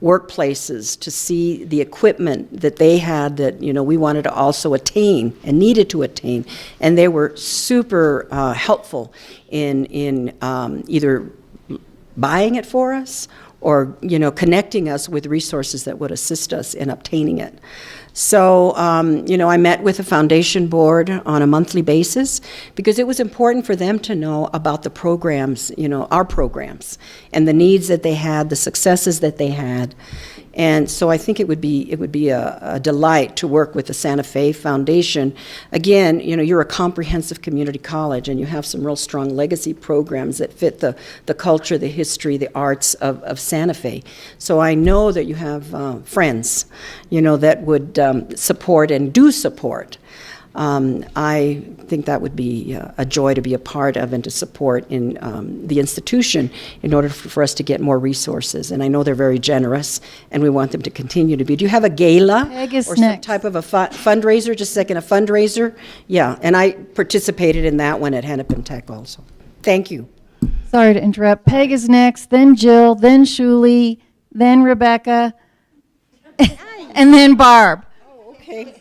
workplaces to see the equipment that they had that, we wanted to also attain and needed to attain. And they were super helpful in either buying it for us or, connecting us with resources that would assist us in obtaining it. So, I met with the foundation board on a monthly basis because it was important for them to know about the programs, our programs, and the needs that they had, the successes that they had. And so I think it would be a delight to work with the Santa Fe Foundation. Again, you're a comprehensive community college, and you have some real strong legacy programs that fit the culture, the history, the arts of Santa Fe. So I know that you have friends, that would support and do support. I think that would be a joy to be a part of and to support in the institution in order for us to get more resources. And I know they're very generous, and we want them to continue to be. Do you have a gala or some type of a fundraiser? Just a second, a fundraiser? Yeah, and I participated in that one at Hennepin Tech also. Thank you. Sorry to interrupt. Peg is next, then Jill, then Shuli, then Rebecca, and then Barb. Oh, okay.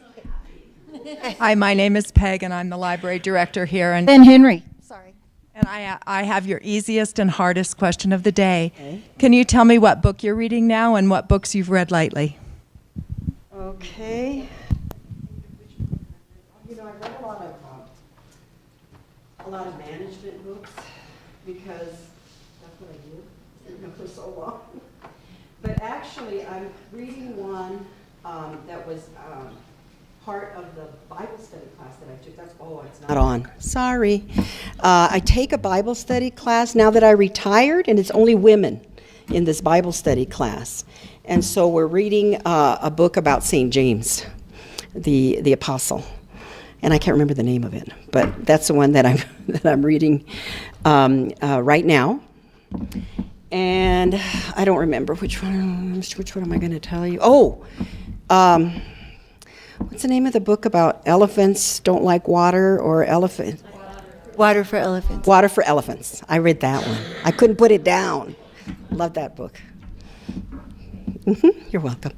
Hi, my name is Peg, and I'm the library director here. And Then Henry. Sorry. And I have your easiest and hardest question of the day. Okay. Can you tell me what book you're reading now and what books you've read lately? Okay. I read a lot of management books because that's what I do. I've been for so long. But actually, I'm reading one that was part of the Bible study class that I took. It's not on. Sorry. I take a Bible study class now that I retired, and it's only women in this Bible study class. And so we're reading a book about St. James, the apostle. And I can't remember the name of it, but that's the one that I'm reading right now. And I don't remember which one am I going to tell you? What's the name of the book about elephants don't like water, or elephant? Water for Elephants. Water for Elephants. I read that one. I couldn't put it down. Love that book. You're welcome.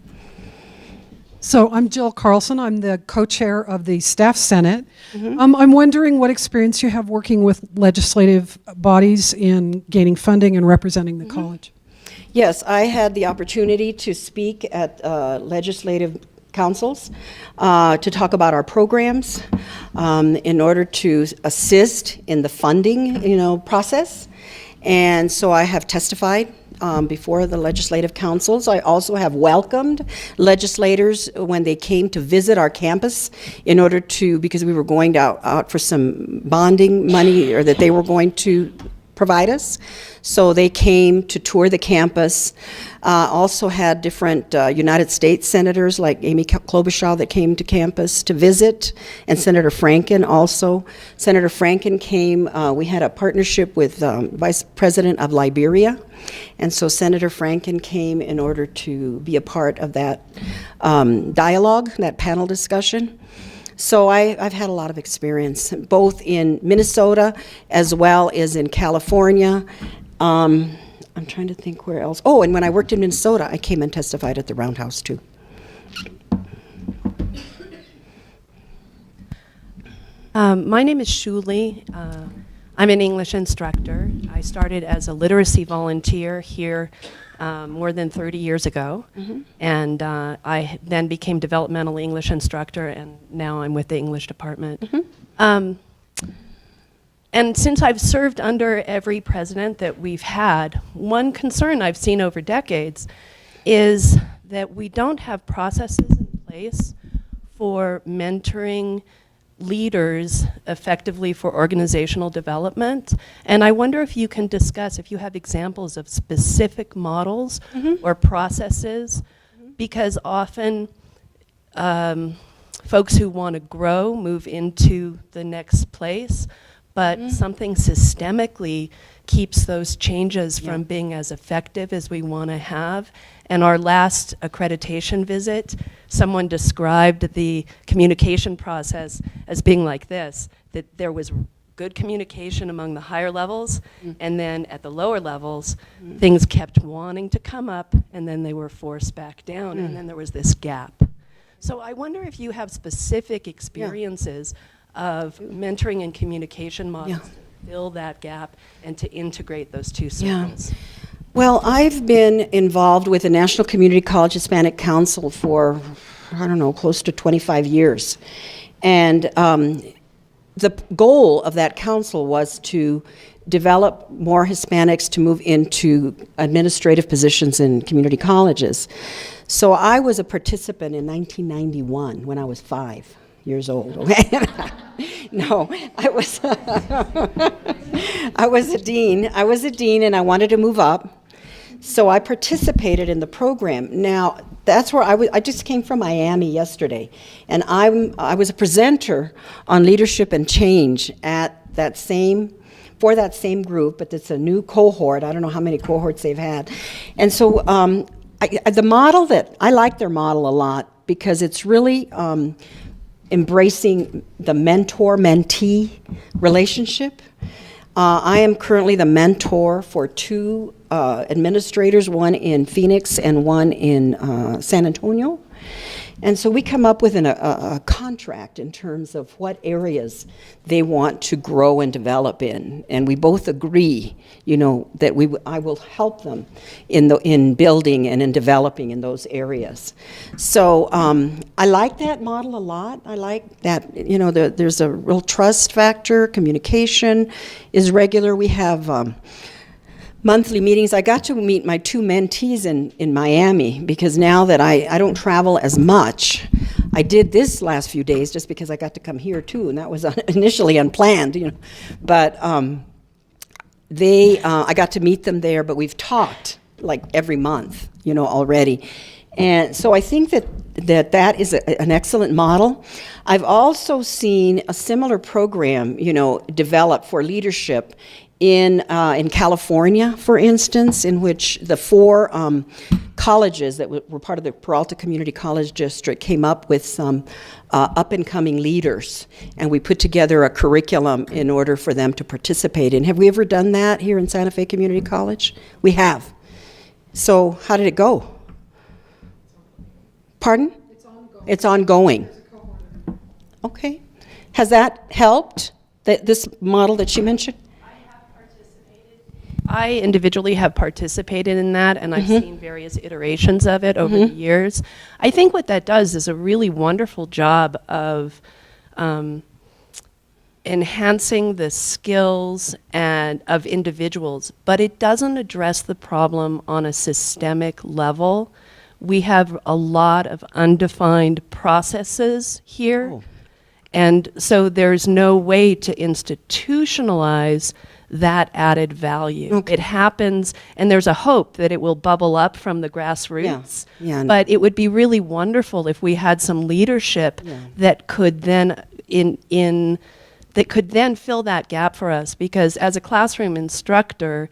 So I'm Jill Carlson. I'm the co-chair of the Staff Senate. I'm wondering what experience you have working with legislative bodies in gaining funding and representing the college. Yes, I had the opportunity to speak at legislative councils to talk about our programs in order to assist in the funding, process. And so I have testified before the legislative councils. I also have welcomed legislators when they came to visit our campus in order to, because we were going out for some bonding money, or that they were going to provide us. So they came to tour the campus. Also had different United States senators like Amy Klobuchar that came to campus to visit, and Senator Franken also. Senator Franken came, we had a partnership with Vice President of Liberia, and so Senator Franken came in order to be a part of that dialogue, that panel discussion. So I've had a lot of experience, both in Minnesota as well as in California. I'm trying to think where else. Oh, and when I worked in Minnesota, I came and testified at the Roundhouse too. My name is Shuli. I'm an English instructor. I started as a literacy volunteer here more than 30 years ago, and I then became developmental English instructor, and now I'm with the English department. And since I've served under every president that we've had, one concern I've seen over decades is that we don't have processes in place for mentoring leaders effectively for organizational development. And I wonder if you can discuss, if you have examples of specific models or processes, because often folks who want to grow move into the next place, but something systemically keeps those changes from being as effective as we want to have. And our last accreditation visit, someone described the communication process as being like this, that there was good communication among the higher levels, and then at the lower levels, things kept wanting to come up, and then they were forced back down, and then there was this gap. So I wonder if you have specific experiences of mentoring and communication models to fill that gap and to integrate those two circles. Well, I've been involved with the National Community College Hispanic Council for, I don't know, close to 25 years. And the goal of that council was to develop more Hispanics to move into administrative positions in community colleges. So I was a participant in 1991 when I was 5 years old. Okay? No, I was a dean. I was a dean, and I wanted to move up. So I participated in the program. Now, that's where I just came from Miami yesterday, and I was a presenter on leadership and change at for that same group, but it's a new cohort. I don't know how many cohorts they've had. And so the model I like their model a lot, because it's really embracing the mentor-mentee relationship. I am currently the mentor for 2 administrators, one in Phoenix and one in San Antonio. And so we come up with a contract in terms of what areas they want to grow and develop in. And we both agree, that I will help them in building and in developing in those areas. So I like that model a lot. I like that, there's a real trust factor, communication is regular. We have monthly meetings. I got to meet my 2 mentees in Miami, because now that I don't travel as much, I did this last few days just because I got to come here too, and that was initially unplanned, But I got to meet them there, but we've talked like every month, already. And so I think that is an excellent model. I've also seen a similar program, develop for leadership in California, for instance, in which the 4 colleges that were part of the Peralta Community College District came up with some up-and-coming leaders, and we put together a curriculum in order for them to participate in. Have we ever done that here in Santa Fe Community College? We have. So how did it go? Pardon? It's ongoing. Okay. Has that helped, this model that she mentioned? I individually have participated in that, and I've seen various iterations of it over the years. I think what that does is a really wonderful job of enhancing the skills and of individuals, but it doesn't address the problem on a systemic level. We have a lot of undefined processes here, and so there's no way to institutionalize that added value. Okay. It happens, and there's a hope that it will bubble up from the grassroots. Yeah. But it would be really wonderful if we had some leadership that could then that could then fill that gap for us, because as a classroom instructor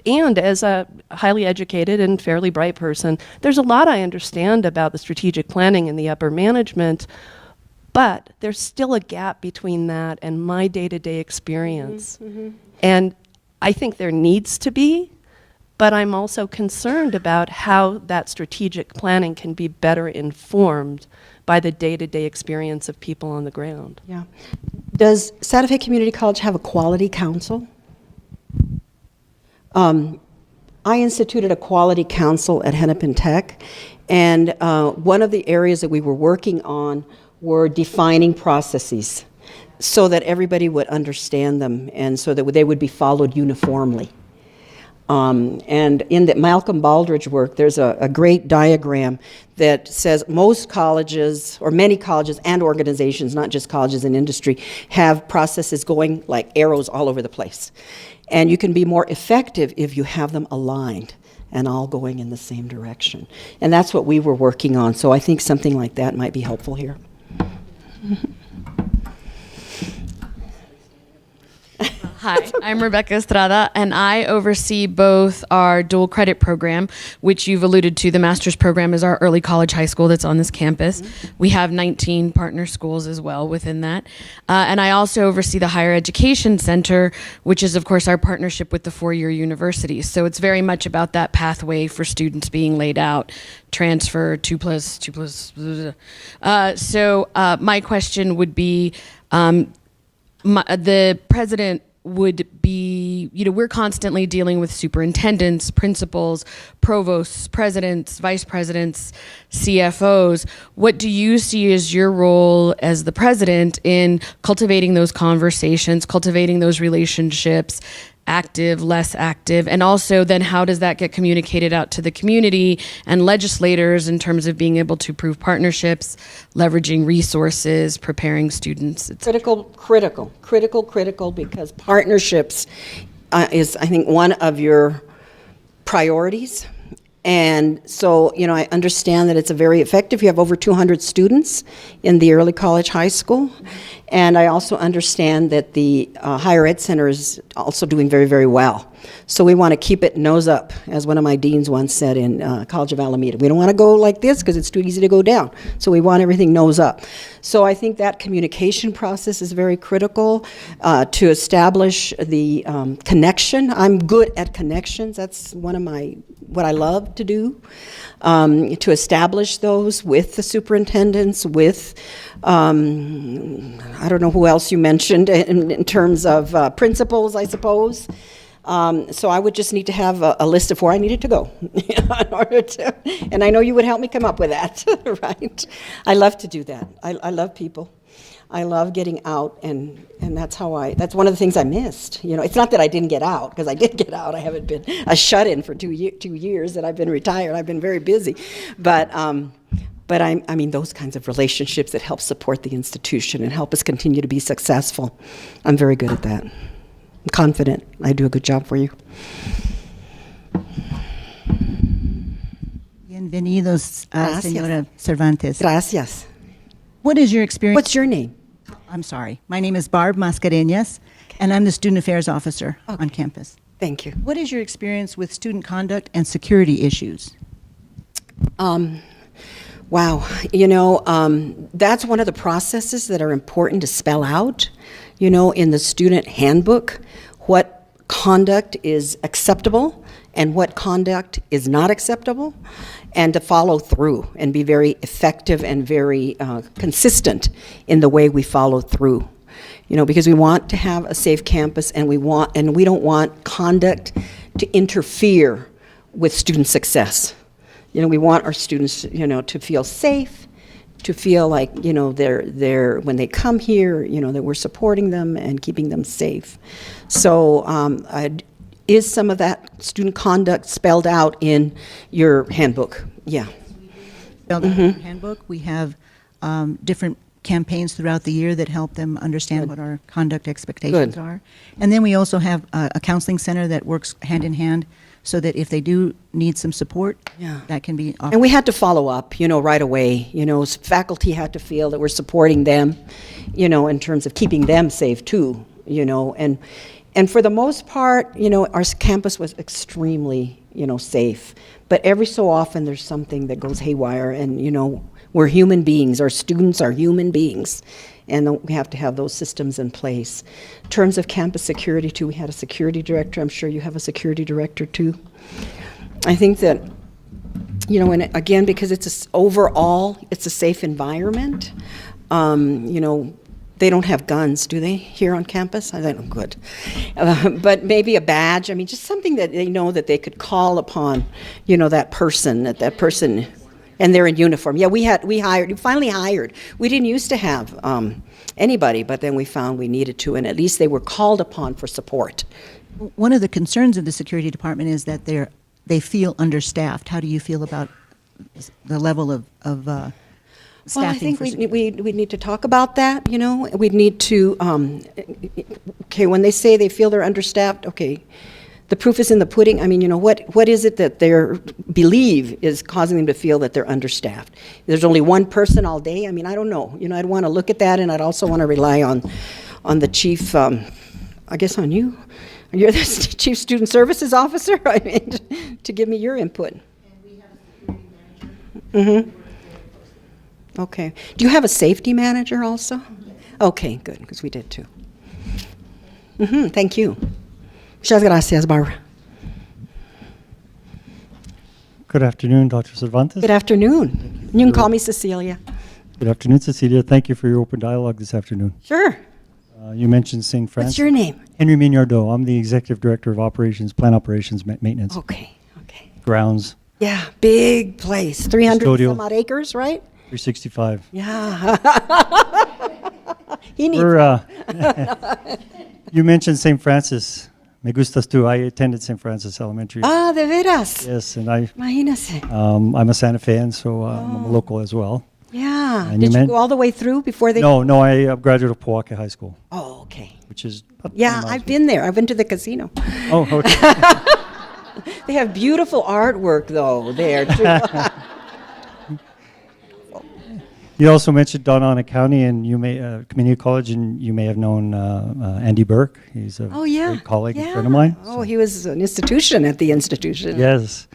and as a highly educated and fairly bright person, there's a lot I understand about the strategic planning and the upper management, but there's still a gap between that and my day-to-day experience. And I think there needs to be, but I'm also concerned about how that strategic planning can be better informed by the day-to-day experience of people on the ground. Yeah. Does Santa Fe Community College have a quality council? I instituted a quality council at Hennepin Tech, and one of the areas that we were working on were defining processes so that everybody would understand them and so that they would be followed uniformly. And in the Malcolm Baldridge work, there's a great diagram that says most colleges, or many colleges and organizations, not just colleges and industry, have processes going like arrows all over the place. And you can be more effective if you have them aligned and all going in the same direction. And that's what we were working on. So I think something like that might be helpful here. Hi, I'm Rebecca Estrada, and I oversee both our dual credit program, which you've alluded to. The master's program is our early college high school that's on this campus. We have 19 partner schools as well within that. And I also oversee the higher education center, which is, of course, our partnership with the four-year universities. So it's very much about that pathway for students being laid out, transfer, 2+2+. So my question would be, the president would be, we're constantly dealing with superintendents, principals, provosts, presidents, vice presidents, CFOs. What do you see as your role as the president in cultivating those conversations, cultivating those relationships, active, less active, and also then how does that get communicated out to the community and legislators in terms of being able to prove partnerships, leveraging resources, preparing students? Critical, because partnerships is, I think, one of your priorities. And so, I understand that it's a very effective. You have over 200 students in the early college high school. And I also understand that the higher ed center is also doing very, very well. So we want to keep it nose up, as one of my deans once said in College of Alameda. We don't want to go like this because it's too easy to go down. So we want everything nose up. So I think that communication process is very critical to establish the connection. I'm good at connections. That's one of what I love to do, to establish those with the superintendents, with I don't know who else you mentioned in terms of principals, I suppose. So I would just need to have a list of where I needed to go in order to, and I know you would help me come up with that, right? I love to do that. I love people. I love getting out, and that's that's one of the things I missed. It's not that I didn't get out, because I did get out. I haven't been a shut-in for 2 years that I've been retired. I've been very busy. But I mean, those kinds of relationships that help support the institution and help us continue to be successful, I'm very good at that. I'm confident I do a good job for you. Bienvenidos, Señora Cervantes. Gracias. What is your experience? What's your name? I'm sorry. My name is Barb Mascareñas, and I'm the Student Affairs Officer on campus. Thank you. What is your experience with student conduct and security issues? Wow. That's one of the processes that are important to spell out, in the student handbook, what conduct is acceptable and what conduct is not acceptable, and to follow through and be very effective and very consistent in the way we follow through. Because we want to have a safe campus, and we don't want conduct to interfere with student success. We want our students, to feel safe, to feel like, they're when they come here, that we're supporting them and keeping them safe. So is some of that student conduct spelled out in your handbook? Yeah. Spelled out in our handbook. We have different campaigns throughout the year that help them understand what our conduct expectations Good. are. And then we also have a counseling center that works hand in hand so that if they do need some support, that can be offered. And we had to follow up, right away. Faculty had to feel that we're supporting them, in terms of keeping them safe too, And for the most part, our campus was extremely, safe. But every so often there's something that goes haywire, and, we're human beings. Our students are human beings, and we have to have those systems in place. In terms of campus security too, we had a security director. I'm sure you have a security director too. I think that, and again, because overall it's a safe environment. They don't have guns, do they, here on campus? I don't know, good. But maybe a badge. I mean, just something that they know that they could call upon, that person, and they're in uniform. Yeah, we finally hired. We didn't used to have anybody, but then we found we needed to, and at least they were called upon for support. One of the concerns of the security department is that they feel understaffed. How do you feel about the level of staffing? Well, I think we need to talk about that, We need to, when they say they feel they're understaffed, okay, the proof is in the pudding. I mean, what is it that they believe is causing them to feel that they're understaffed? There's only one person all day? I mean, I don't know. I'd want to look at that, and I'd also want to rely on the chief, I guess on you. You're the chief student services officer, I mean, to give me your input. And we have a security manager. Okay. Do you have a safety manager also? Okay, good, because we did too. Thank you. Muchas gracias, Barbara. Good afternoon, Dr. Cervantes. Good afternoon. You can call me Cecilia. Good afternoon, Cecilia. Thank you for your open dialogue this afternoon. Sure. You mentioned St. Francis. What's your name? Henry Mignardo. I'm the Executive Director of Plant Operations, Maintenance. Okay. Grounds. Yeah, big place. 300 Custodial. some odd acres, right? 365. Yeah. He needs. You mentioned St. Francis. Me gustas tú. I attended St. Francis Elementary. Ah, de veras. Yes, and Imagínese. I'm a Santa Fe, and so I'm a local as well. Yeah. And Did you go all the way through before they? No, I graduated of Powaka High School. Oh, okay. Which is. Yeah, I've been there. I've been to the casino. Oh, okay. They have beautiful artwork, though, there, too. You also mentioned Doñana County and Community College, and you may have known Andy Burke. He's a great colleague and friend of mine. Oh, he was an institution at the institution. Yes.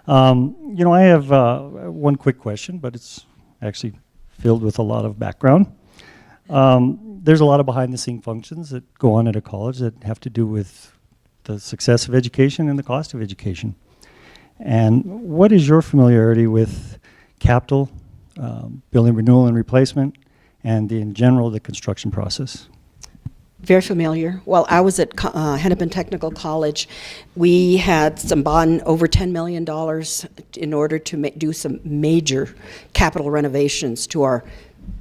I have one quick question, but it's actually filled with a lot of background. There's a lot of behind-the-scene functions that go on at a college that have to do with the success of education and the cost of education. And what is your familiarity with capital, building renewal and replacement, and in general, the construction process? Very familiar. Well, I was at Hennepin Technical College. We had some bond over $10 million in order to do some major capital renovations to our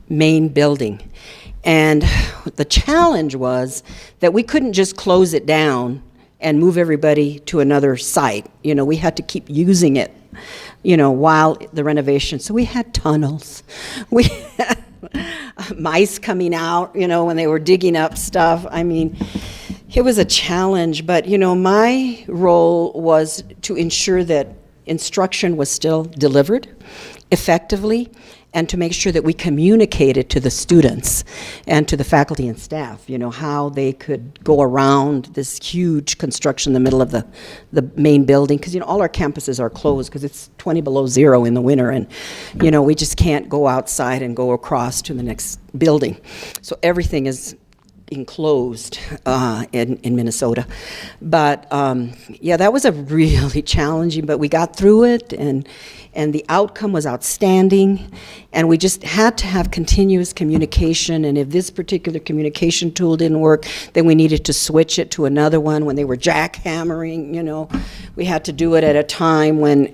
main building. And the challenge was that we couldn't just close it down and move everybody to another site. We had to keep using it, while the renovation. So we had tunnels. We had mice coming out, when they were digging up stuff. I mean, it was a challenge, but, my role was to ensure that instruction was still delivered effectively, and to make sure that we communicated to the students and to the faculty and staff, how they could go around this huge construction in the middle of the main building, because, all our campuses are closed because it's 20 below zero in the winter, and, we just can't go outside and go across to the next building. So everything is enclosed in Minnesota. But yeah, that was a really challenging, but we got through it, and the outcome was outstanding, and we just had to have continuous communication, and if this particular communication tool didn't work, then we needed to switch it to another one. When they were jackhammering, we had to do it at a time when,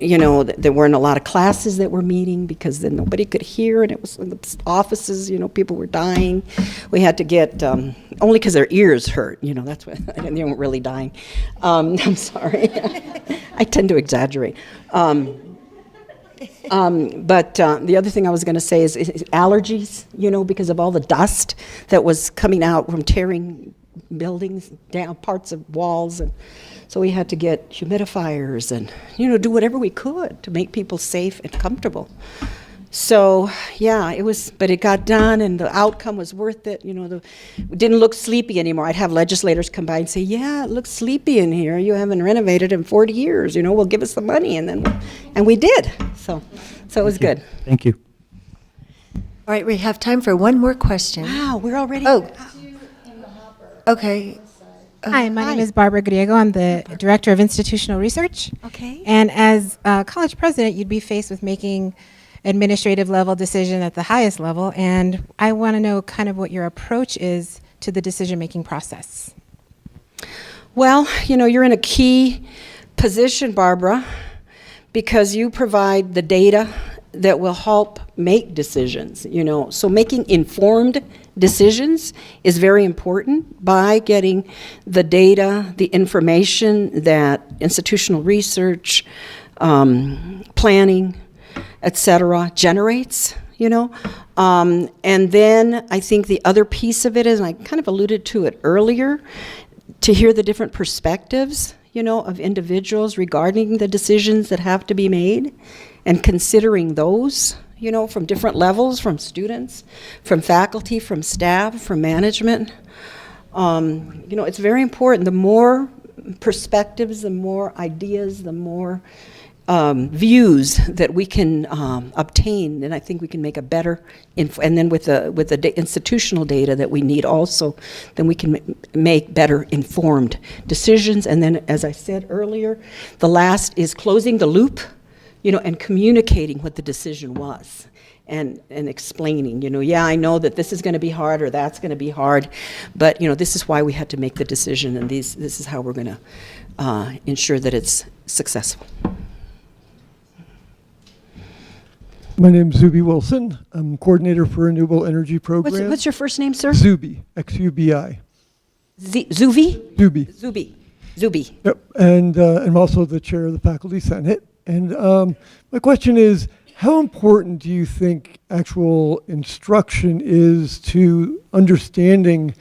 there weren't a lot of classes that were meeting, because then nobody could hear, and it was in the offices, people were dying. We had to get, only because their ears hurt, that's what, they weren't really dying. I'm sorry. I tend to exaggerate. But the other thing I was going to say is allergies, because of all the dust that was coming out from tearing buildings down, parts of walls. And so we had to get humidifiers and, do whatever we could to make people safe and comfortable. So, yeah, but it got done, and the outcome was worth it. It didn't look sleepy anymore. I'd have legislators come by and say, yeah, it looks sleepy in here. You haven't renovated in 40 years. Well, give us the money. And we did. So it was good. Thank you. All right, we have time for one more question. Wow, we're already. Oh, okay. Hi, my name is Barbara Griego. I'm the Director of Institutional Research. Okay. And as college president, you'd be faced with making administrative level decision at the highest level, and I want to know kind of what your approach is to the decision-making process. Well, you're in a key position, Barbara, because you provide the data that will help make decisions, So making informed decisions is very important by getting the data, the information that institutional research, planning, etc. generates, and then I think the other piece of it is, and I kind of alluded to it earlier, to hear the different perspectives, of individuals regarding the decisions that have to be made, and considering those, from different levels, from students, from faculty, from staff, from management. It's very important. The more perspectives, the more ideas, the more views that we can obtain, then I think we can make a better, and then with the institutional data that we need also, then we can make better informed decisions. And then, as I said earlier, the last is closing the loop, and communicating what the decision was. And explaining, yeah, I know that this is going to be hard or that's going to be hard, but, this is why we had to make the decision, and this is how we're going to ensure that it's successful. My name is Zuby Wilson. I'm coordinator for Renewable Energy Program. What's your first name, sir? Zuby, X-U-B-I. Zuby? Zuby. Zuby. Yep, and I'm also the chair of the Faculty Senate. And my question is, how important do you think actual instruction is to understanding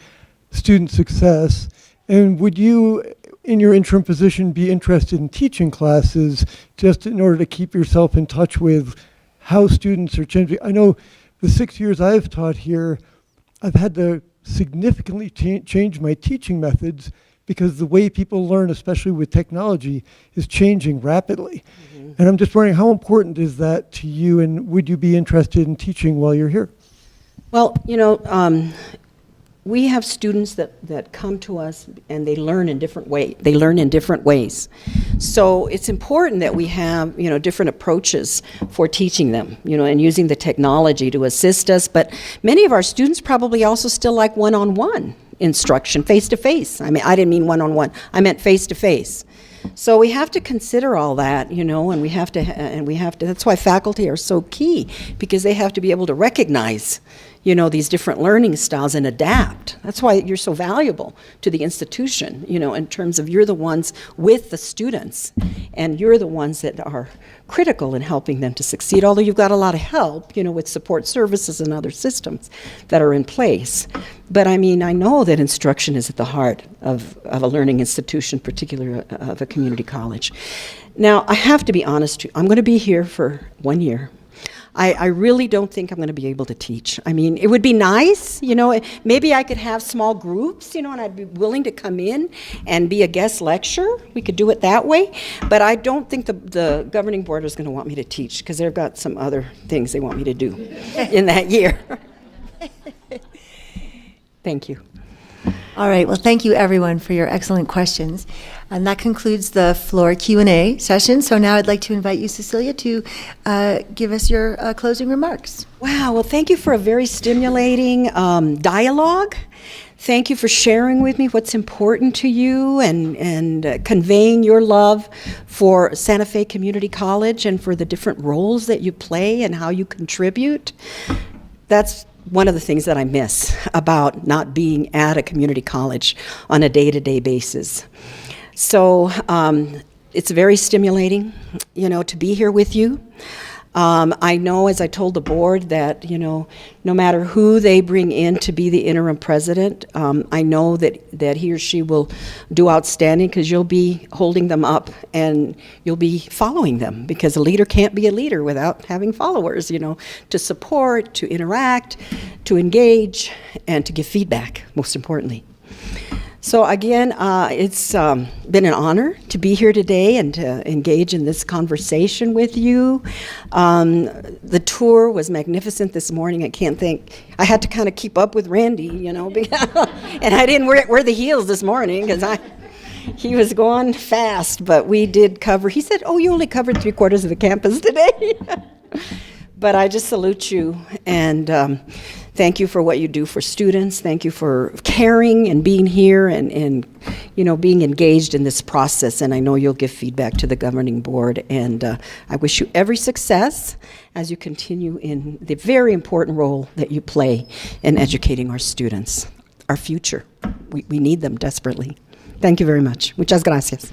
student success? And would you, in your interim position, be interested in teaching classes just in order to keep yourself in touch with how students are changing? I know the 6 years I've taught here, I've had to significantly change my teaching methods because the way people learn, especially with technology, is changing rapidly. Mm-hmm. And I'm just wondering, how important is that to you, and would you be interested in teaching while you're here? Well, we have students that come to us and they learn in different ways. So it's important that we have, different approaches for teaching them, and using the technology to assist us. But many of our students probably also still like one-on-one instruction, face-to-face. I mean, I didn't mean one-on-one. I meant face-to-face. So we have to consider all that, and we have to, that's why faculty are so key, because they have to be able to recognize, these different learning styles and adapt. That's why you're so valuable to the institution, in terms of you're the ones with the students, and you're the ones that are critical in helping them to succeed, although you've got a lot of help, with support services and other systems that are in place. But I mean, I know that instruction is at the heart of a learning institution, particularly of a community college. Now, I have to be honest, I'm going to be here for 1 year. I really don't think I'm going to be able to teach. I mean, it would be nice, maybe I could have small groups, and I'd be willing to come in and be a guest lecturer. We could do it that way. But I don't think the governing board is going to want me to teach, because they've got some other things they want me to do in that year. Thank you. All right. Well, thank you, everyone, for your excellent questions. And that concludes the floor Q&A session. So now I'd like to invite you, Cecilia, to give us your closing remarks. Wow, well, thank you for a very stimulating dialogue. Thank you for sharing with me what's important to you and conveying your love for Santa Fe Community College and for the different roles that you play and how you contribute. That's one of the things that I miss about not being at a community college on a day-to-day basis. So it's very stimulating, to be here with you. I know, as I told the board, that, no matter who they bring in to be the interim president, I know that he or she will do outstanding because you'll be holding them up and you'll be following them, because a leader can't be a leader without having followers, to support, to interact, to engage, and to give feedback, most importantly. So again, it's been an honor to be here today and to engage in this conversation with you. The tour was magnificent this morning. I had to kind of keep up with Randy, and I didn't wear the heels this morning because he was going fast, but we did cover. He said, "Oh, you only covered 3/4 of the campus today." But I just salute you and thank you for what you do for students. Thank you for caring and being here and being engaged in this process. And I know you'll give feedback to the governing board. And I wish you every success as you continue in the very important role that you play in educating our students, our future. We need them desperately. Thank you very much. Muchas gracias.